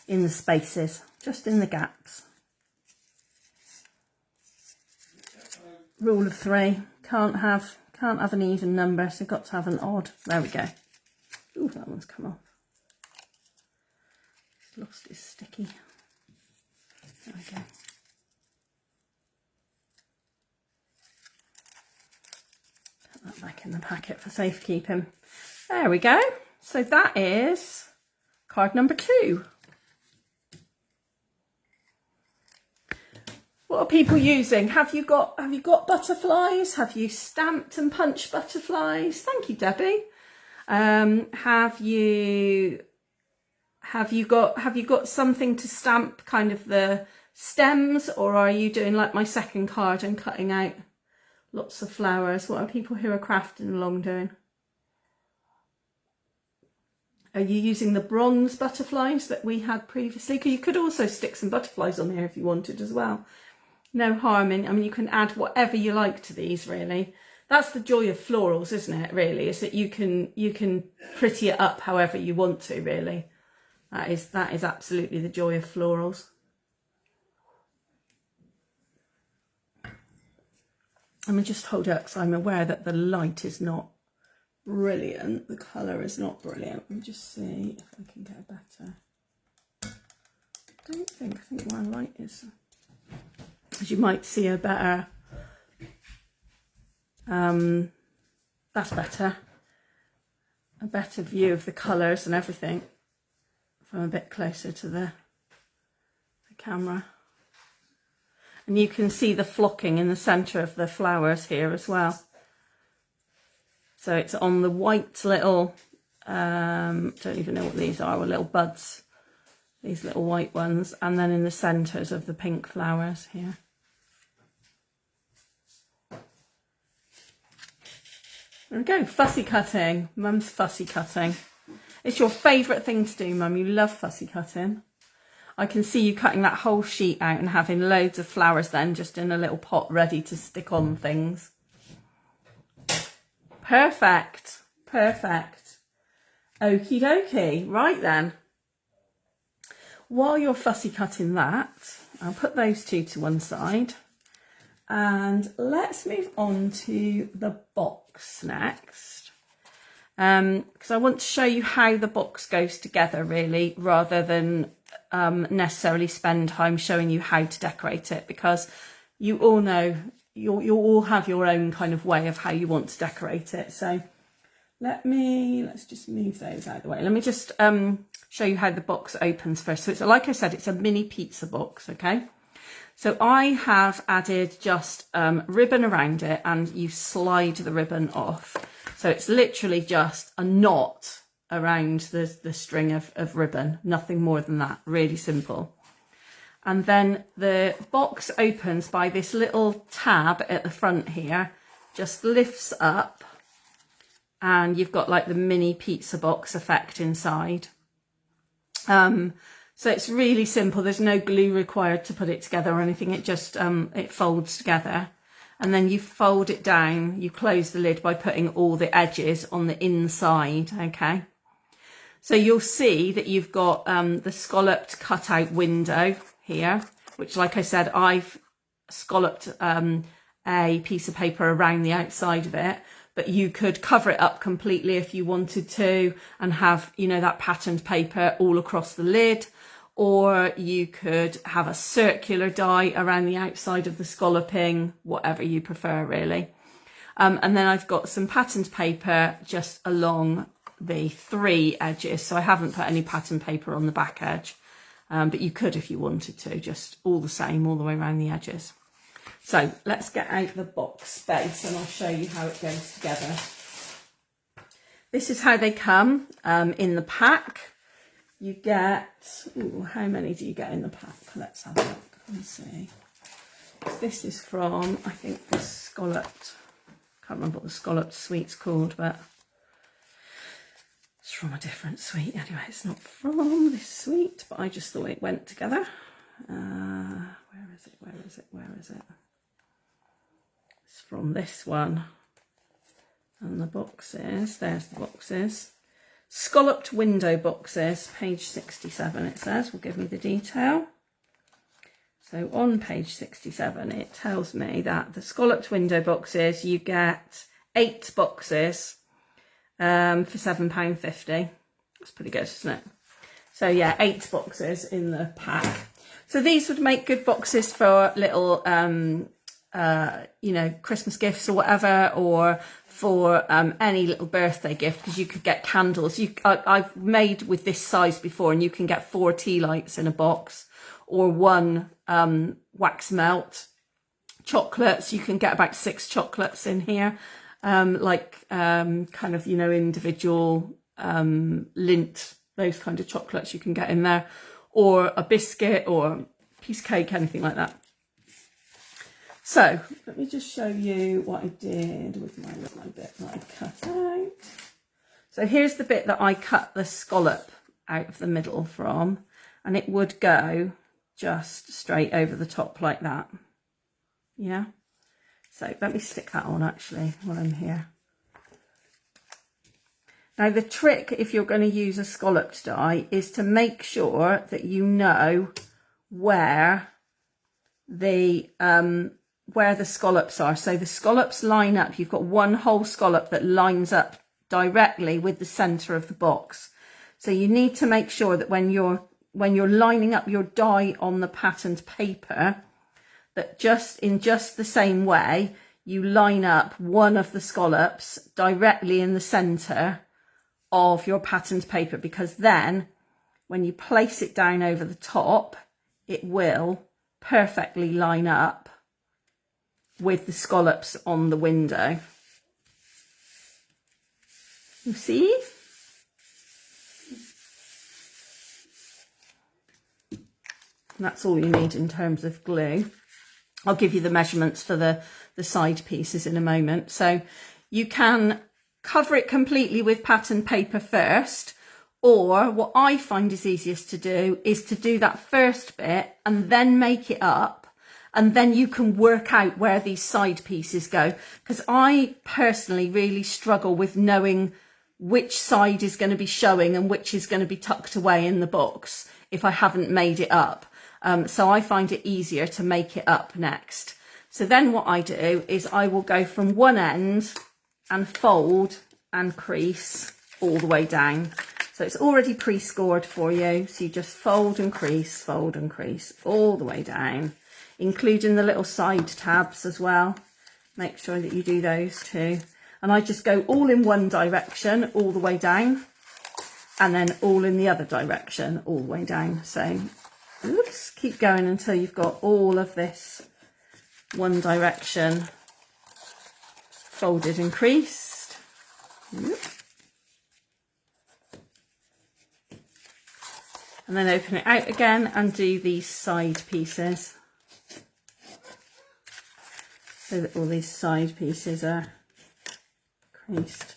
in the spaces, just in the gaps. Rule of 3, can't have an even number, so got to have an odd. There we go. Ooh, that one's come off. It's lost its sticky. There we go. That back in the packet for safekeeping. There we go. So that is Card number 2. What are people using? Have you got butterflies? Have you stamped and punched butterflies? Thank you, Debbie. Have you got something to stamp kind of the stems, or are you doing like my second card and cutting out lots of flowers? What are people who are crafting along doing? Are you using the bronze butterflies that we had previously? Because you could also stick some butterflies on here if you wanted as well. No harm in, I mean, you can add whatever you like to these, really. That's the joy of florals, isn't it, really? Is that you can pretty it up however you want to, really. That is absolutely the joy of florals. Let me just hold it up because I'm aware that the light is not brilliant. The colour is not brilliant. Let me just see if I can get better. I think my light is... As you might see a better... that's better. A better view of the colours and everything from a bit closer to the camera. And you can see the flocking in the centre of the flowers here as well. So it's on the white little, don't even know what these are, little buds. These little white ones. And then in the centres of the pink flowers here. There we go, fussy cutting. Mum's fussy cutting. It's your favourite thing to do, Mum. You love fussy cutting. I can see you cutting that whole sheet out and having loads of flowers then just in a little pot ready to stick on things. Perfect. Perfect. Okie dokie. Right then. While you're fussy cutting that, I'll put those two to one side. And let's move on to the box next. Because I want to show you how the box goes together, really, rather than necessarily spend time showing you how to decorate it, because you all know, you'll all have your own kind of way of how you want to decorate it. So let's just move those out of the way. Let me just show you how the box opens first. So it's, like I said, it's a mini pizza box, okay? So I have added just ribbon around it, and you slide the ribbon off. So it's literally just a knot around the string of ribbon, nothing more than that, really simple. And then the box opens by this little tab at the front here, just lifts up, and you've got like the mini pizza box effect inside. So it's really simple. There's no glue required to put it together or anything. It just, it folds together. And then you fold it down. You close the lid by putting all the edges on the inside, okay? So you'll see that you've got the scalloped cutout window here, which, like I said, I've scalloped a piece of paper around the outside of it. But you could cover it up completely if you wanted to and have, you know, that patterned paper all across the lid. Or you could have a circular die around the outside of the scalloping, whatever you prefer, really. And then I've got some patterned paper just along the 3 edges. So I haven't put any patterned paper on the back edge, but you could if you wanted to, just all the same, all the way around the edges. So let's get out the box base and I'll show you how it goes together. This is how they come in the pack. You get, ooh, how many do you get in the pack? Let's have a look and see. This is from, I think, the scalloped, can't remember what the scalloped sweet's called, but it's from a different sweet. Anyway, it's not from this sweet, but I just thought it went together. Where is it? Where is it? Where is it? It's from this one. And the boxes, there's the boxes. Scalloped window boxes, page 67 it says, will give me the detail. So on page 67 it tells me that the scalloped window boxes, you get 8 boxes for £7.50. That's pretty good, isn't it? So yeah, 8 boxes in the pack. So these would make good boxes for little, you know, Christmas gifts or whatever, or for any little birthday gift, because you could get candles. I've made with this size before, and you can get 4 tea lights in a box, or 1 wax melt. Chocolates, you can get about 6 chocolates in here, kind of, you know, individual Lindt, those kind of chocolates you can get in there, or a biscuit or a piece of cake, anything like that. So let me just show you what I did with my bit that I cut out. So here's the bit that I cut the scallop out of the middle from, and it would go just straight over the top like that. Yeah, so let me stick that on actually while I'm here. Now the trick, if you're going to use a scalloped die, is to make sure that you know where the scallops are. So the scallops line up. You've got one whole scallop that lines up directly with the center of the box. So you need to make sure that when you're lining up your die on the patterned paper, that in just the same way, you line up one of the scallops directly in the center of your patterned paper, because then when you place it down over the top, it will perfectly line up with the scallops on the window. You see? And that's all you need in terms of glue. I'll give you the measurements for the side pieces in a moment. So you can cover it completely with patterned paper first, or what I find is easiest to do is to do that first bit and then make it up, and then you can work out where these side pieces go. Because I personally really struggle with knowing which side is going to be showing and which is going to be tucked away in the box if I haven't made it up. So I find it easier to make it up next. So then what I do is I will go from one end and fold and crease all the way down. So it's already pre-scored for you. So you just fold and crease all the way down, including the little side tabs as well. Make sure that you do those too. And I just go all in one direction all the way down, and then all in the other direction all the way down. So oops, keep going until you've got all of this one direction folded and creased. And then open it out again and do these side pieces, so that all these side pieces are creased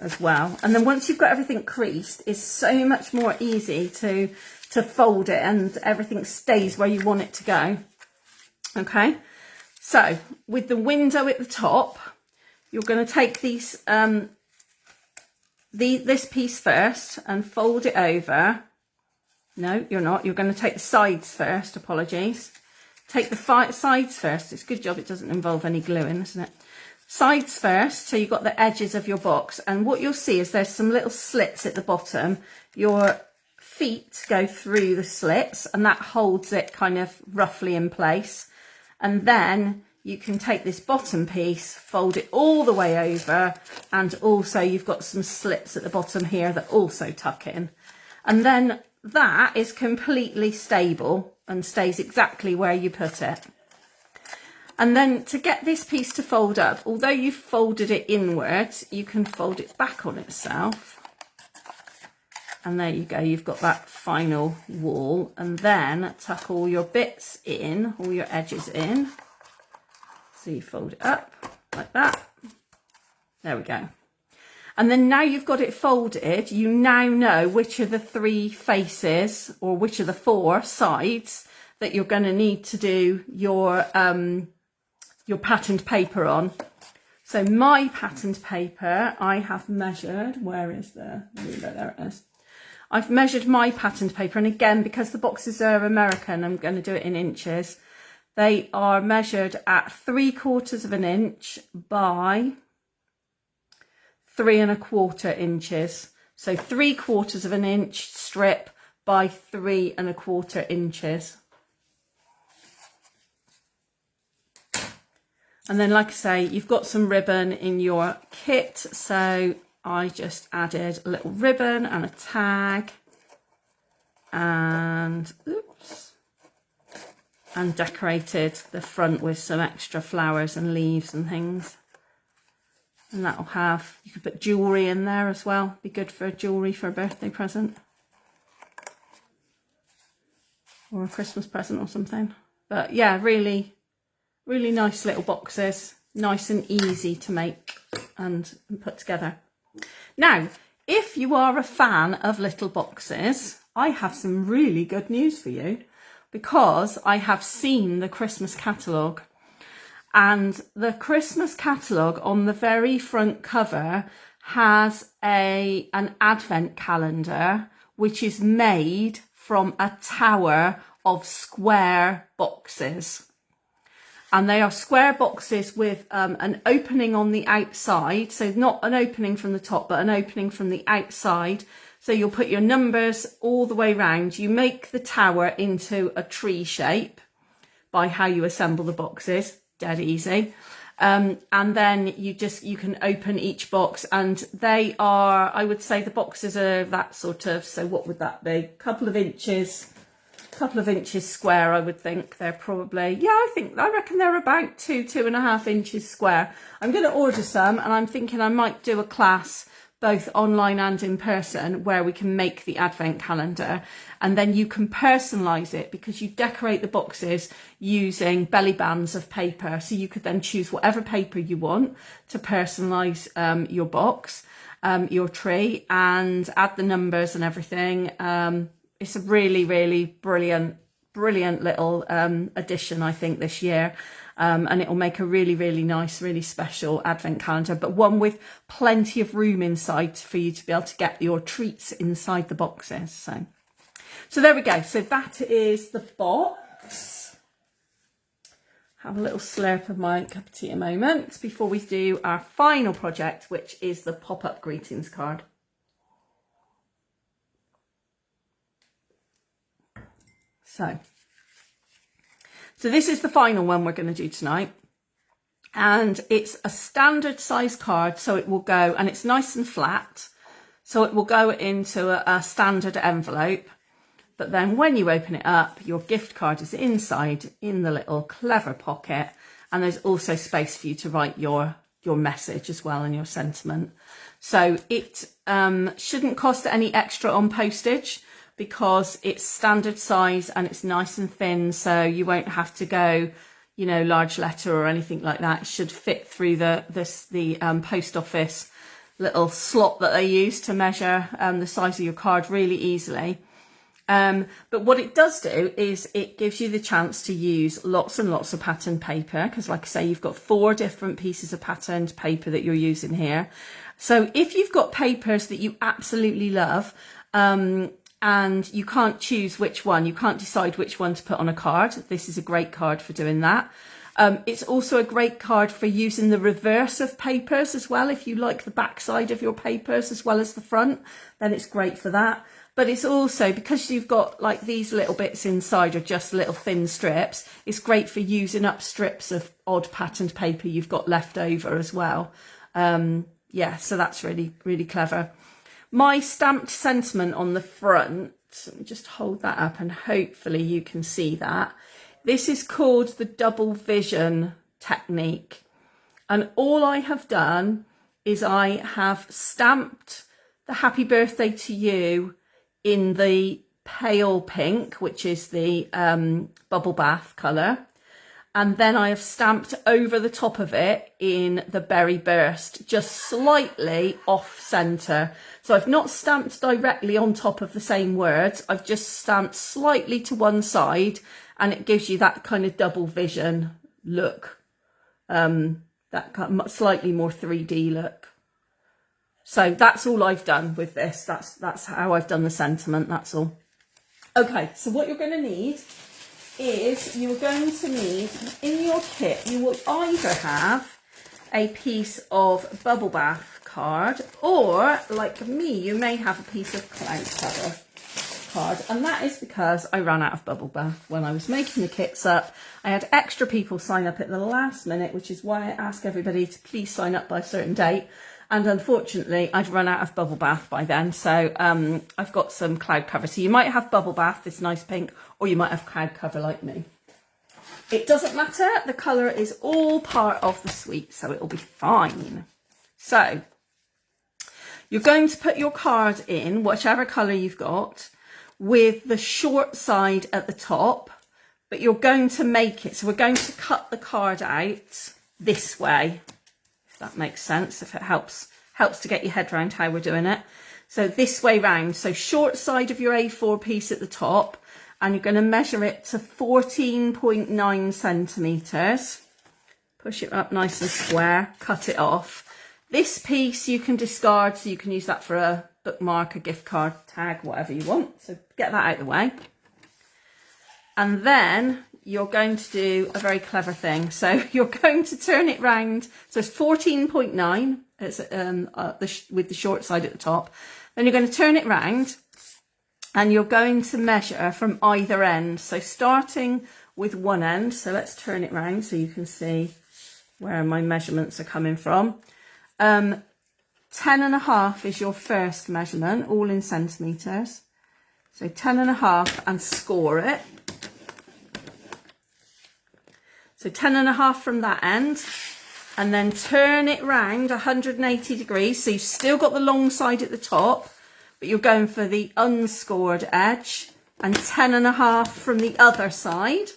as well. And then once you've got everything creased, it's so much more easy to fold it, and everything stays where you want it to go. Okay, so with the window at the top, you're going to take these this piece first and fold it over. No, you're not. You're going to take the sides first. Apologies. Take the sides first. It's a good job it doesn't involve any gluing, isn't it? Sides first, so you've got the edges of your box, and what you'll see is there's some little slits at the bottom. Your feet go through the slits, and that holds it kind of roughly in place. And then you can take this bottom piece, fold it all the way over, and also you've got some slits at the bottom here that also tuck in. And then that is completely stable and stays exactly where you put it. And then to get this piece to fold up, although you've folded it inwards, you can fold it back on itself. And there you go, you've got that final wall. And then tuck all your bits in, all your edges in. So you fold it up like that. There we go. And then now you've got it folded, you now know which are the 3 faces, or which are the 4 sides that you're going to need to do your patterned paper on. So my patterned paper, I have measured, where is the ruler? There it is. I've measured my patterned paper, and again, because the boxes are American, I'm going to do it in inches. They are measured at 3/4 of an inch by 3 1/4 inches. So 3/4 of an inch strip by 3 1/4 inches. And then, like I say, you've got some ribbon in your kit. So I just added a little ribbon and a tag and, oops, and decorated the front with some extra flowers and leaves and things. And that'll have, you could put jewellery in there as well. Be good for jewellery for a birthday present. Or a Christmas present or something. But yeah, really, really nice little boxes. Nice and easy to make and put together. Now, if you are a fan of little boxes, I have some really good news for you, because I have seen the Christmas catalogue. And the Christmas catalogue on the very front cover has an advent calendar, which is made from a tower of square boxes. And they are square boxes with an opening on the outside. So not an opening from the top, but an opening from the outside. So you'll put your numbers all the way round. You make the tower into a tree shape by how you assemble the boxes. Dead easy. And then you can open each box, and they are, I would say the boxes are that sort of, so what would that be? Couple of inches square, I would think. They're probably, yeah, I reckon they're about 2.5 inches square. I'm going to order some, and I'm thinking I might do a class both online and in person where we can make the advent calendar, and then you can personalize it, because you decorate the boxes using belly bands of paper. So you could then choose whatever paper you want to personalize your box, your tree, and add the numbers and everything. It's a really, really brilliant little addition, I think, this year. And it'll make a really, really nice, really special advent calendar, but one with plenty of room inside for you to be able to get your treats inside the boxes. So there we go. So that is the box. Have a little slurp of my cup of tea a moment before we do our final project, which is the pop-up greetings card. So this is the final one we're going to do tonight, and it's a standard size card, so it will go, and it's nice and flat, so it will go into a standard envelope. But then when you open it up, your gift card is inside in the little clever pocket, and there's also space for you to write your message as well and your sentiment. So it shouldn't cost any extra on postage, because it's standard size and it's nice and thin, so you won't have to go, you know, large letter or anything like that. It should fit through the post office little slot that they use to measure the size of your card really easily. But what it does do is it gives you the chance to use lots and lots of patterned paper, because like I say, you've got 4 different pieces of patterned paper that you're using here. So if you've got papers that you absolutely love, and you can't choose which one, you can't decide which one to put on a card, this is a great card for doing that. It's also a great card for using the reverse of papers as well. If you like the back side of your papers as well as the front, then it's great for that. But it's also, because you've got like these little bits inside are just little thin strips, it's great for using up strips of odd patterned paper you've got left over as well. Yeah, so that's really, really clever. My stamped sentiment on the front, let me just hold that up and hopefully you can see that. This is called the double vision technique. And all I have done is I have stamped the happy birthday to you in the pale pink, which is the bubble bath colour. And then I have stamped over the top of it in the berry burst, just slightly off centre. So I've not stamped directly on top of the same words. I've just stamped slightly to one side, and it gives you that kind of double vision look, that kind of slightly more 3D look. So that's all I've done with this. That's how I've done the sentiment. That's all. Okay, so what you're going to need is you're going to need in your kit, you will either have a piece of bubble bath card, or like me, you may have a piece of cloud cover. card, and that is because I ran out of bubble bath when I was making the kits up. I had extra people sign up at the last minute, which is why I ask everybody to please sign up by a certain date. And unfortunately, I'd run out of bubble bath by then. So I've got some cloud cover. So you might have bubble bath, this nice pink, or you might have cloud cover like me. It doesn't matter. The colour is all part of the suite, so it'll be fine. So you're going to put your card in, whichever colour you've got, with the short side at the top, but you're going to make it. So we're going to cut the card out this way, if that makes sense, if it helps to get your head around how we're doing it. So this way round, so short side of your A4 piece at the top, and you're going to measure it to 14.9 centimetres. Push it up nice and square, cut it off. This piece you can discard, so you can use that for a bookmark, a gift card, tag, whatever you want. So get that out of the way. And then you're going to do a very clever thing. So you're going to turn it round. So it's 14.9 with the short side at the top. Then you're going to turn it round and you're going to measure from either end. So starting with one end. So let's turn it round so you can see where my measurements are coming from. 10.5 is your first measurement, all in centimetres. So 10.5 and score it. So 10.5 from that end, and then turn it round 180 degrees. So you've still got the long side at the top, but you're going for the unscored edge, and 10.5 from the other side.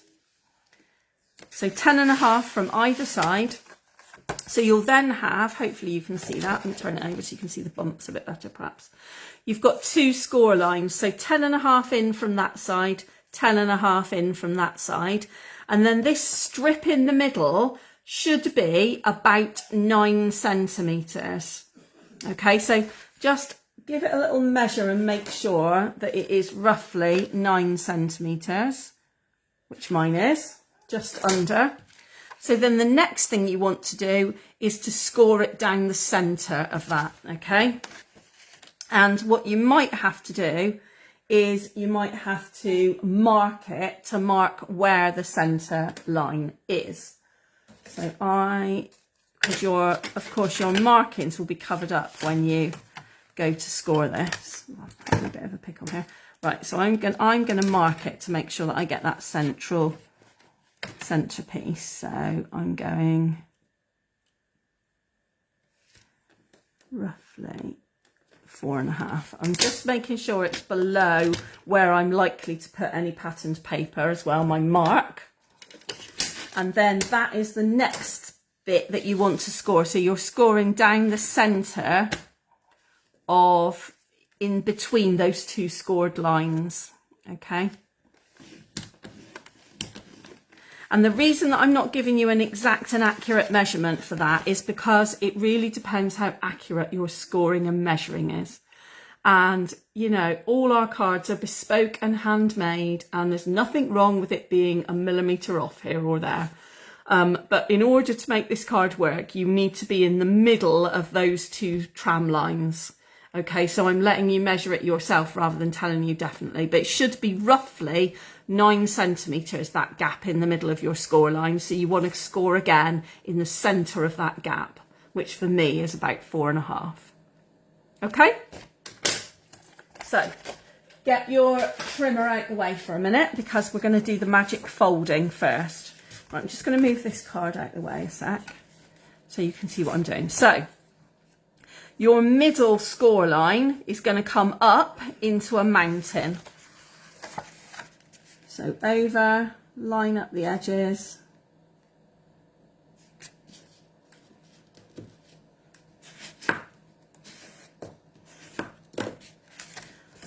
So 10.5 from either side. So you'll then have, hopefully you can see that, let me turn it over so you can see the bumps a bit better perhaps. You've got two score lines, so 10.5 in from that side, 10.5 in from that side. And then this strip in the middle should be about 9 centimetres. Okay, so just give it a little measure and make sure that it is roughly 9 centimetres, which mine is, just under. So then the next thing you want to do is to score it down the centre of that, okay? And what you might have to do is you might have to mark it to mark where the centre line is. So because of course your markings will be covered up when you go to score this. I've got a bit of a pickle here. Right, so I'm going to mark it to make sure that I get that centre piece. So I'm going roughly 4.5. I'm just making sure it's below where I'm likely to put any patterned paper as well, my mark. And then that is the next bit that you want to score. So you're scoring down the centre of in between those two scored lines, okay? And the reason that I'm not giving you an exact and accurate measurement for that is because it really depends how accurate your scoring and measuring is. And, you know, all our cards are bespoke and handmade, and there's nothing wrong with it being a millimetre off here or there. But in order to make this card work, you need to be in the middle of those two tram lines. Okay, so I'm letting you measure it yourself rather than telling you definitely, but it should be roughly 9 centimetres, that gap in the middle of your score line. So you want to score again in the centre of that gap, which for me is about 4.5. Okay, so get your trimmer out the way for a minute because we're going to do the magic folding first. Right, I'm just going to move this card out the way a sec so you can see what I'm doing. So your middle score line is going to come up into a mountain. So over, line up the edges.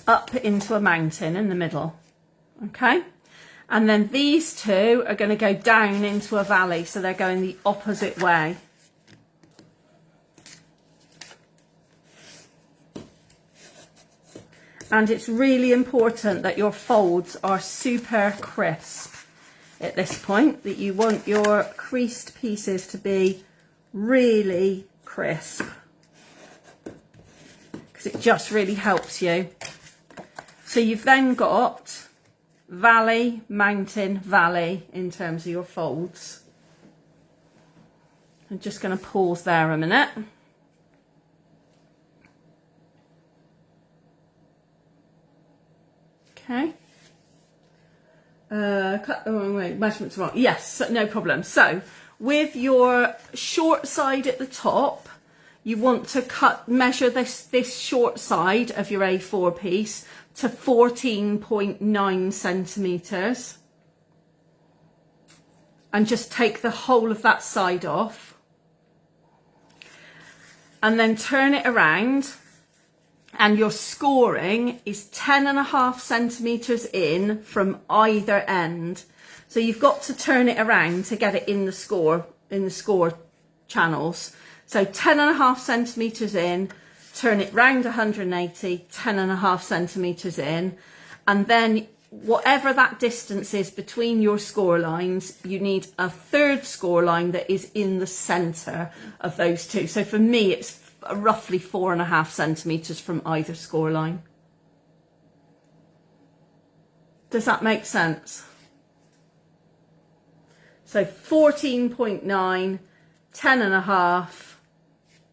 Up into a mountain in the middle. Okay? And then these two are going to go down into a valley, so they're going the opposite way. And it's really important that your folds are super crisp at this point, that you want your creased pieces to be really crisp, because it just really helps you. So you've then got valley, mountain, valley in terms of your folds. I'm just going to pause there a minute. Okay. Cut the wrong way, measurements wrong. Yes, no problem. So with your short side at the top, you want to measure this short side of your A4 piece to 14.9 centimetres. And just take the whole of that side off. And then turn it around. And your scoring is 10.5 centimetres in from either end. So you've got to turn it around to get it in the score channels. So 10.5 centimetres in, turn it round 180, 10.5 centimetres in, and then whatever that distance is between your score lines, you need a third score line that is in the centre of those two. So for me, it's roughly 4.5 centimetres from either score line. Does that make sense? So 14.9, 10.5,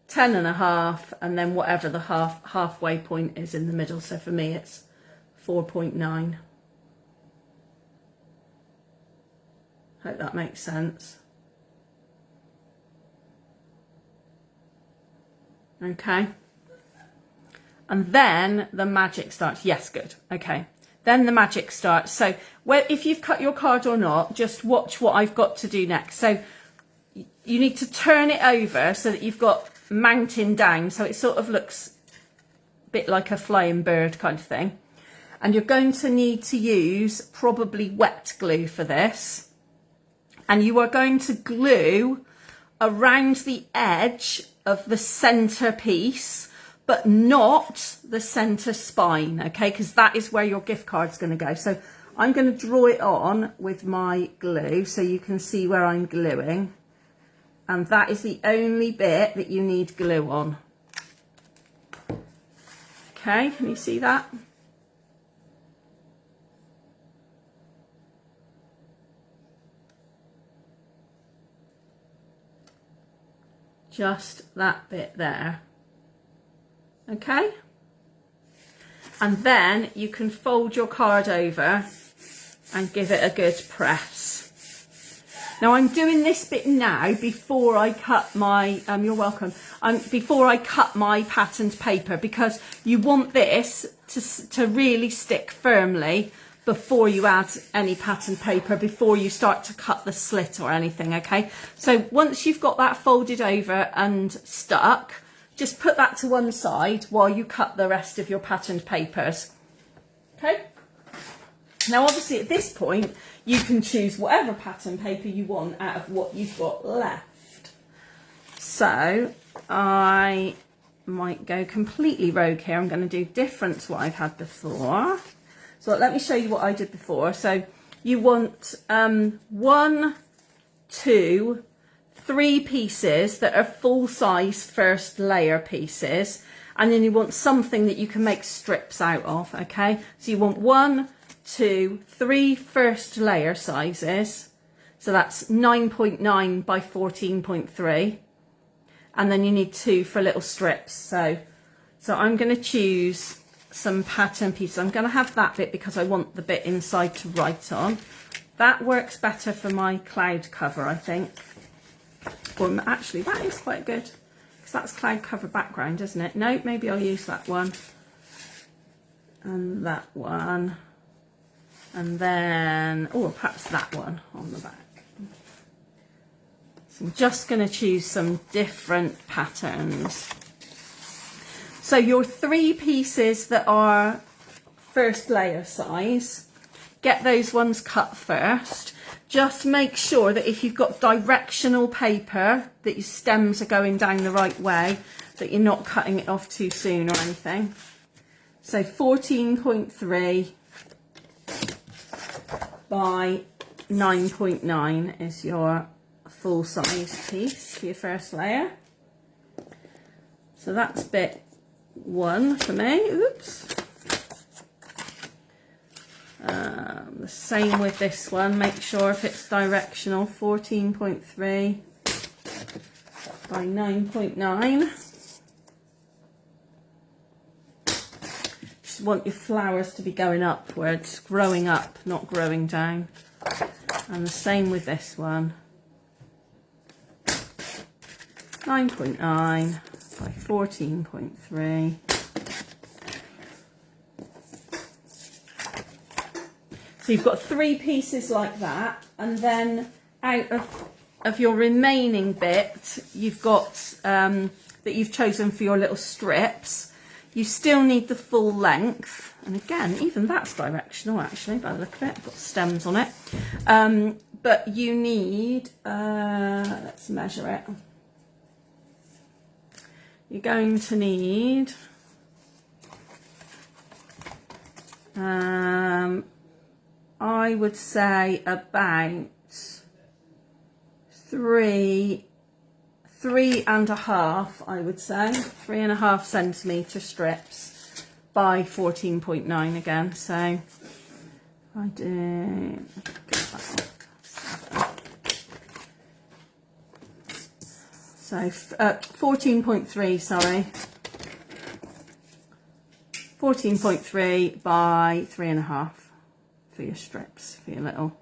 10.5, and then whatever the halfway point is in the middle. So for me, it's 4.9. Hope that makes sense. Okay. And then the magic starts. Yes, good. Okay. Then the magic starts. So if you've cut your card or not, just watch what I've got to do next. So you need to turn it over so that you've got mounting down. So it sort of looks a bit like a flying bird kind of thing. And you're going to need to use probably wet glue for this. And you are going to glue around the edge of the center piece, but not the center spine, okay? Because that is where your gift card's going to go. So I'm going to draw it on with my glue so you can see where I'm gluing. And that is the only bit that you need glue on. Okay, can you see that? Just that bit there. Okay? And then you can fold your card over and give it a good press. Now I'm doing this bit now before I cut my, you're welcome, before I cut my patterned paper, because you want this to really stick firmly before you add any patterned paper, before you start to cut the slit or anything, okay? So once you've got that folded over and stuck, just put that to one side while you cut the rest of your patterned papers, okay? Now obviously at this point, you can choose whatever pattern paper you want out of what you've got left. So I might go completely rogue here. I'm going to do different to what I've had before. So let me show you what I did before. So you want 1, 2, 3 pieces that are full size first layer pieces. And then you want something that you can make strips out of, okay? So you want 1, 2, 3 first layer sizes. So that's 9.9 by 14.3. And then you need 2 for little strips. So I'm going to choose some pattern pieces. I'm going to have that bit because I want the bit inside to write on. That works better for my cloud cover, I think. Or actually, that is quite good because that's cloud cover background, isn't it? No, maybe I'll use that one. And that one. And then, oh, perhaps that one on the back. So I'm just going to choose some different patterns. So your 3 pieces that are first layer size, get those ones cut first. Just make sure that if you've got directional paper, that your stems are going down the right way, that you're not cutting it off too soon or anything. So 14.3 by 9.9 is your full size piece for your first layer. So that's bit 1 for me. Oops. the same with this one. Make sure if it's directional, 14.3 by 9.9. Just want your flowers to be going upwards, growing up, not growing down. And the same with this one. 9.9 by 14.3. So you've got 3 pieces like that, and then out of your remaining bit, you've got that you've chosen for your little strips. You still need the full length, and again, even that's directional actually by the look of it. I've got stems on it, but you need. Let's measure it. You're going to need. I would say about 3.5, I would say 3.5 centimetre strips by 14.9 again. So I do. So 14.3, sorry. 14.3 by 3.5 for your strips, for your little.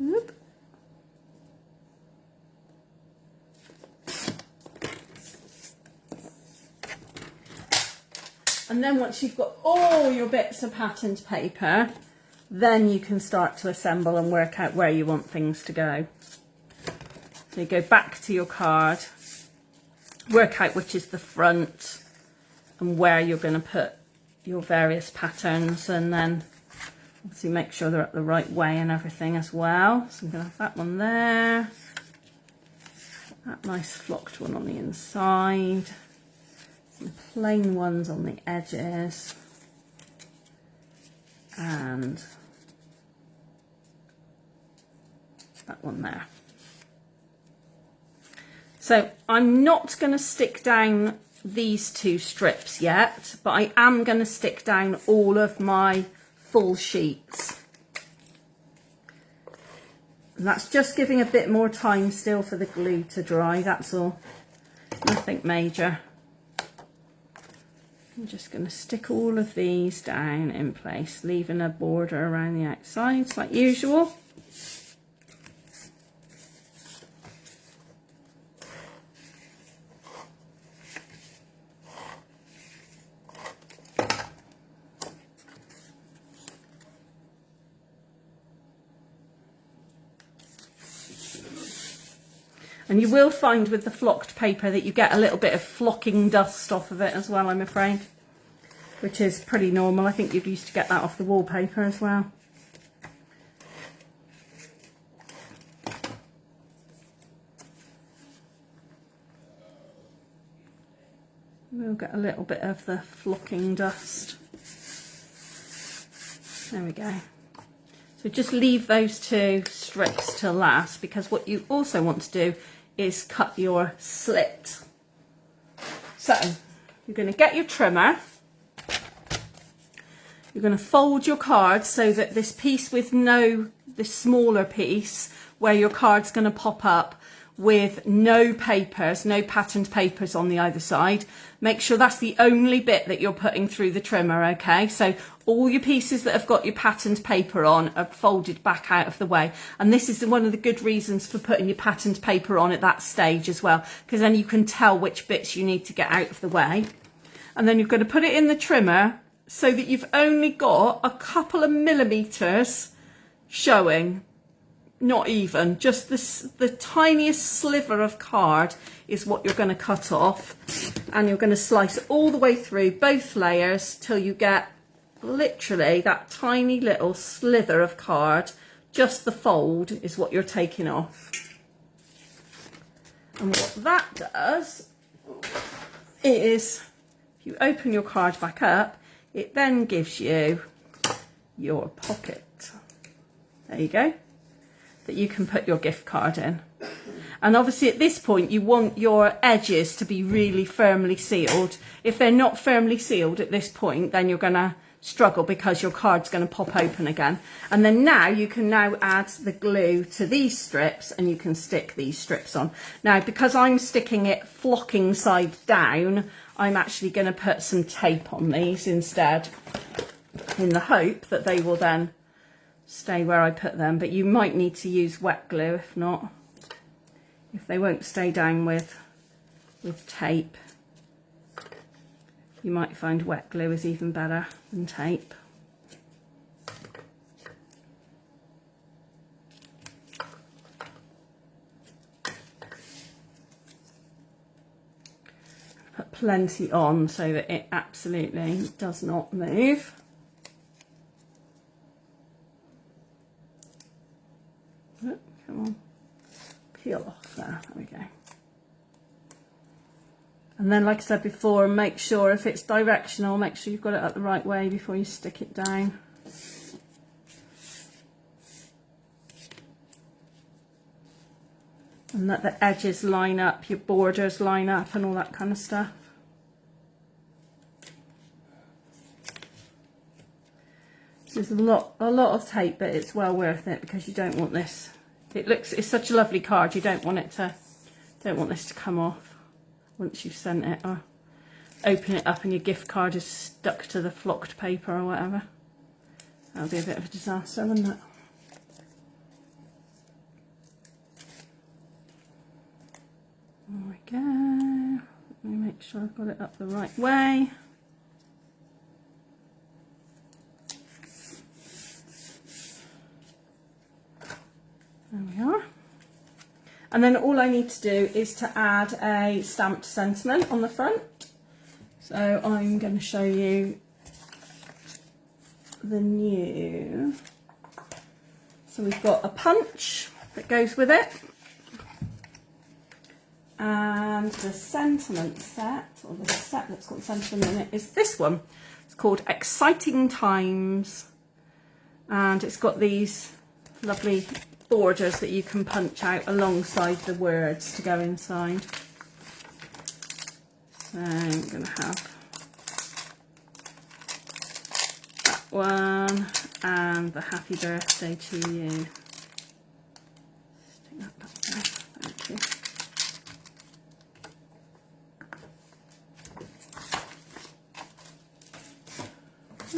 Whoop. And then once you've got all your bits of patterned paper, then you can start to assemble and work out where you want things to go. So you go back to your card, work out which is the front and where you're going to put your various patterns, and then obviously make sure they're up the right way and everything as well. So I'm going to have that one there, that nice flocked one on the inside, some plain ones on the edges, and that one there. So I'm not going to stick down these 2 strips yet, but I am going to stick down all of my full sheets. And that's just giving a bit more time still for the glue to dry, that's all. Nothing major. I'm just going to stick all of these down in place, leaving a border around the outsides like usual. And you will find with the flocked paper that you get a little bit of flocking dust off of it as well, I'm afraid, which is pretty normal. I think you used to get that off the wallpaper as well. We'll get a little bit of the flocking dust. There we go. So just leave those 2 strips till last, because what you also want to do is cut your slit. So you're going to get your trimmer, you're going to fold your card so that this piece with this smaller piece where your card's going to pop up with no papers, no patterned papers on the either side. Make sure that's the only bit that you're putting through the trimmer, okay? So all your pieces that have got your patterned paper on are folded back out of the way. And this is one of the good reasons for putting your patterned paper on at that stage as well, because then you can tell which bits you need to get out of the way. And then you're going to put it in the trimmer so that you've only got a couple of millimeters showing. Not even, just the tiniest sliver of card is what you're going to cut off, and you're going to slice all the way through both layers till you get literally that tiny little slither of card. Just the fold is what you're taking off. And what that does is, if you open your card back up, it then gives you your pocket. There you go. That you can put your gift card in. And obviously at this point you want your edges to be really firmly sealed. If they're not firmly sealed at this point, then you're going to struggle because your card's going to pop open again. And then now you can now add the glue to these strips and you can stick these strips on. Now, because I'm sticking it flocking side down, I'm actually going to put some tape on these instead, in the hope that they will then stay where I put them. But you might need to use wet glue if they won't stay down with tape. You might find wet glue is even better than tape. Put plenty on so that it absolutely does not move. Oh, come on, peel off there, there we go. And then, like I said before, make sure if it's directional, make sure you've got it up the right way before you stick it down. And let the edges line up, your borders line up and all that kind of stuff. There's a lot of tape, but it's well worth it because you don't want this. It's such a lovely card, you don't want this to come off once you've sent it, or open it up and your gift card is stuck to the flocked paper or whatever. That'll be a bit of a disaster, wouldn't it? There we go. Let me make sure I've got it up the right way. There we are. And then all I need to do is to add a stamped sentiment on the front. So I'm going to show you the new. So we've got a punch that goes with it. And the sentiment set, or the set that's got sentiment in it, is this one. It's called Exciting Times. And it's got these lovely borders that you can punch out alongside the words to go inside. So I'm going to have that one and the happy birthday to you. Stick that back there. Thank you.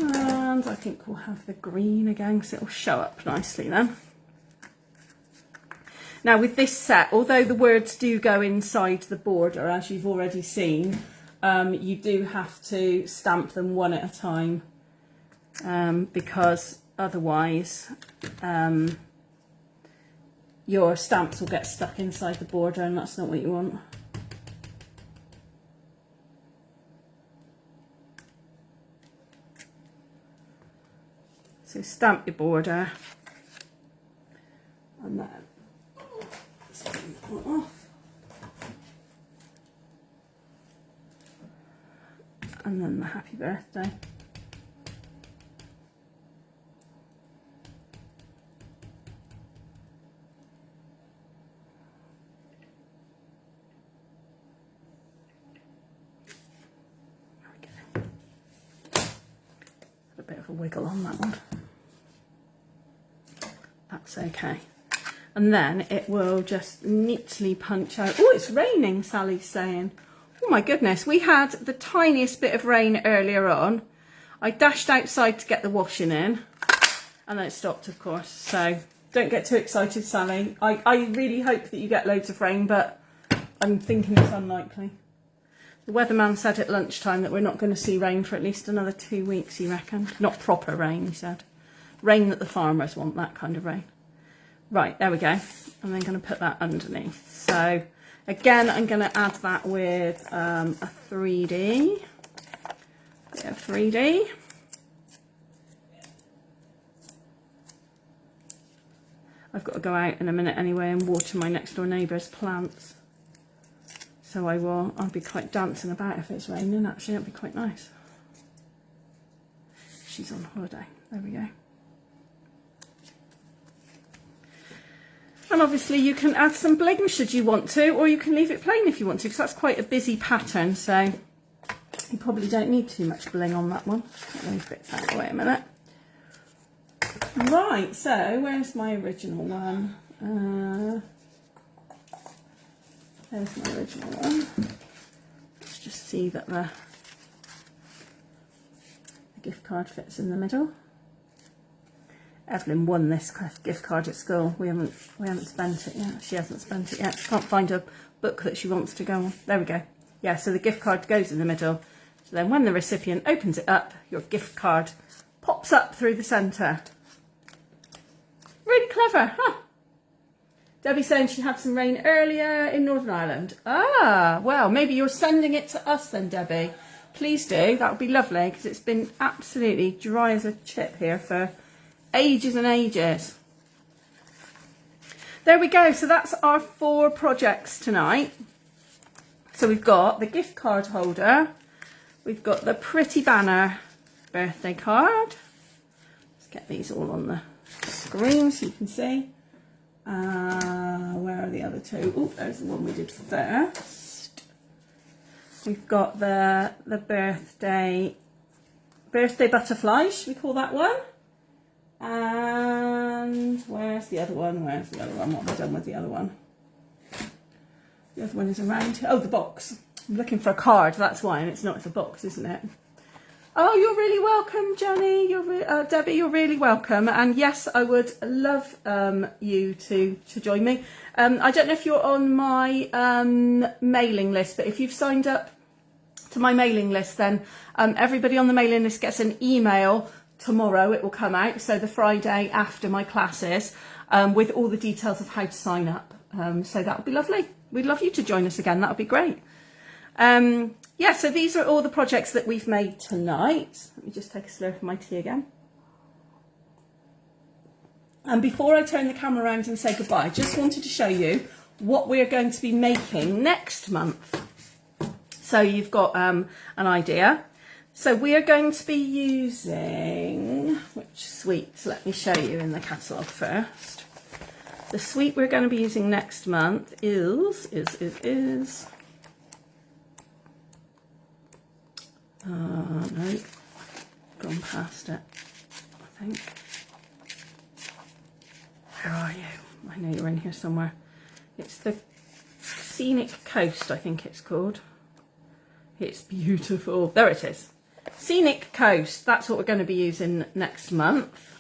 And I think we'll have the green again because it'll show up nicely then. Now with this set, although the words do go inside the border, as you've already seen, you do have to stamp them one at a time because otherwise your stamps will get stuck inside the border and that's not what you want. So stamp your border and then off. And then the happy birthday. Okay. A bit of a wiggle on that one. That's okay. And then it will just neatly punch out. Oh, it's raining, Sally's saying. Oh my goodness, we had the tiniest bit of rain earlier on. I dashed outside to get the washing in and then it stopped, of course. So don't get too excited, Sally. I really hope that you get loads of rain, but I'm thinking it's unlikely. The weatherman said at lunchtime that we're not going to see rain for at least another 2 weeks, he reckoned. Not proper rain, he said. Rain that the farmers want, that kind of rain. Right, there we go. I'm then going to put that underneath. So again, I'm going to add that with a 3D. Yeah, 3D. I've got to go out in a minute anyway and water my next door neighbour's plants. So I'll be quite dancing about if it's raining, actually. It'll be quite nice. She's on holiday. There we go. And obviously you can add some bling should you want to, or you can leave it plain if you want to, because that's quite a busy pattern. So You probably don't need too much bling on that one. Get those bits out of the way a minute. Right, so where's my original one? There's my original one. Let's just see that the gift card fits in the middle. Evelyn won this gift card at school. We haven't spent it yet. She hasn't spent it yet. Can't find a book that she wants to go on. There we go. Yeah, so the gift card goes in the middle. So then when the recipient opens it up, your gift card pops up through the centre. Really clever, huh? Debbie saying she had some rain earlier in Northern Ireland. Ah, well, maybe you're sending it to us then, Debbie. Please do. That would be lovely, because it's been absolutely dry as a chip here for ages and ages. There we go. So that's our 4 projects tonight. So we've got the gift card holder. We've got the pretty banner birthday card. Let's get these all on the screen so you can see. Where are the other 2? Oh, there's the one we did first. We've got the birthday butterfly, should we call that one? And where's the other one? What have I done with the other one? The other one is around here. Oh, the box. I'm looking for a card, that's why, and it's not. It's a box, isn't it? Oh, you're really welcome, Jenny. Debbie, you're really welcome. And yes, I would love you to join me. I don't know if you're on my mailing list, but if you've signed up to my mailing list, then everybody on the mailing list gets an email tomorrow. It will come out, so the Friday after my classes, with all the details of how to sign up. So that would be lovely. We'd love you to join us again. That would be great. Yeah, so these are all the projects that we've made tonight. Let me just take a slurp of my tea again. And before I turn the camera around and say goodbye, I just wanted to show you what we're going to be making next month. So you've got an idea. So we are going to be using, which sweets? Let me show you in the catalogue first. The sweet we're going to be using next month is no, gone past it, I think. Where are you? I know you're in here somewhere. It's the Scenic Coast, I think it's called. It's beautiful. There it is. Scenic Coast. That's what we're going to be using next month.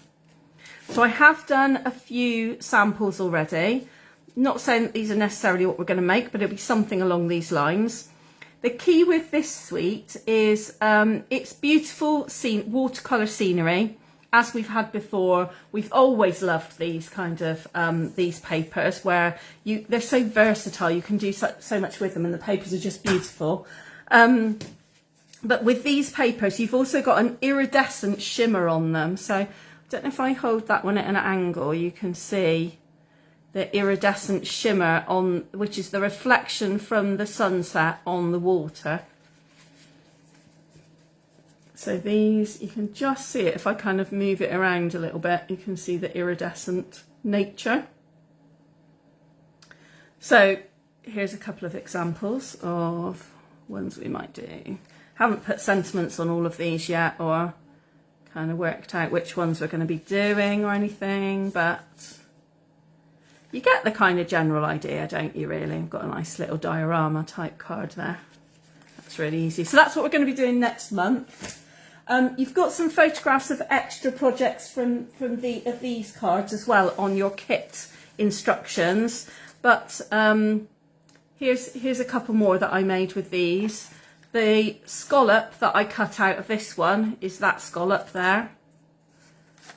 So I have done a few samples already. Not saying that these are necessarily what we're going to make, but it'll be something along these lines. The key with this sweet is it's beautiful watercolour scenery. As we've had before, we've always loved these kind of these papers where they're so versatile. You can do so much with them, and the papers are just beautiful. But with these papers, you've also got an iridescent shimmer on them. So I don't know if I hold that one at an angle, you can see the iridescent shimmer on, which is the reflection from the sunset on the water. So these, you can just see it. If I kind of move it around a little bit, you can see the iridescent nature. So here's a couple of examples of ones we might do. Haven't put sentiments on all of these yet, or kind of worked out which ones we're going to be doing or anything, but you get the kind of general idea, don't you, really? I've got a nice little diorama type card there. That's really easy. So that's what we're going to be doing next month. You've got some photographs of extra projects from these cards as well on your kit instructions. But here's a couple more that I made with these. The scallop that I cut out of this one is that scallop there.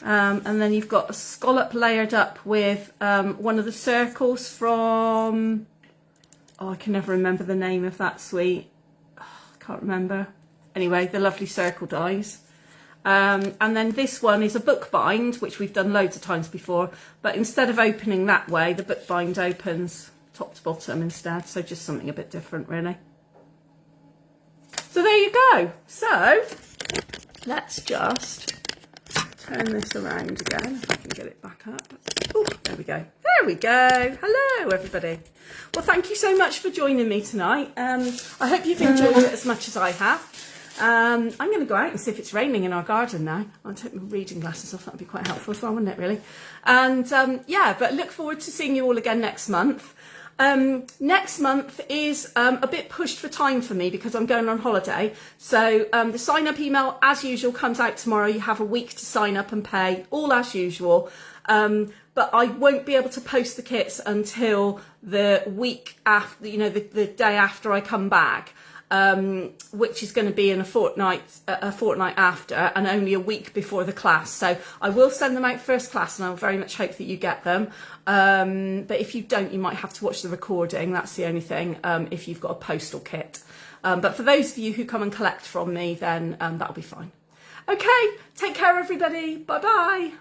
And then you've got a scallop layered up with one of the circles from, oh, I can never remember the name of that sweet. Oh, I can't remember. Anyway, the lovely circle dies. And then this one is a bookbind, which we've done loads of times before, but instead of opening that way, the bookbind opens top to bottom instead. So just something a bit different, really. So there you go. So let's just turn this around again, if I can get it back up. Oh, there we go. There we go. Hello, everybody. Well, thank you so much for joining me tonight. I hope you've enjoyed it as much as I have. I'm going to go out and see if it's raining in our garden now. I'll take my reading glasses off. That'd be quite helpful as well, wouldn't it, really? And yeah, but look forward to seeing you all again next month. Next month is a bit pushed for time for me because I'm going on holiday. So the sign up email, as usual, comes out tomorrow. You have a week to sign up and pay, all as usual. But I won't be able to post the kits until the week after, you know, the day after I come back. Which is going to be in a fortnight after, and only a week before the class. So I will send them out first class, and I very much hope that you get them. But if you don't, you might have to watch the recording. That's the only thing, if you've got a postal kit. But for those of you who come and collect from me, then that'll be fine. Okay, take care, everybody. Bye-bye.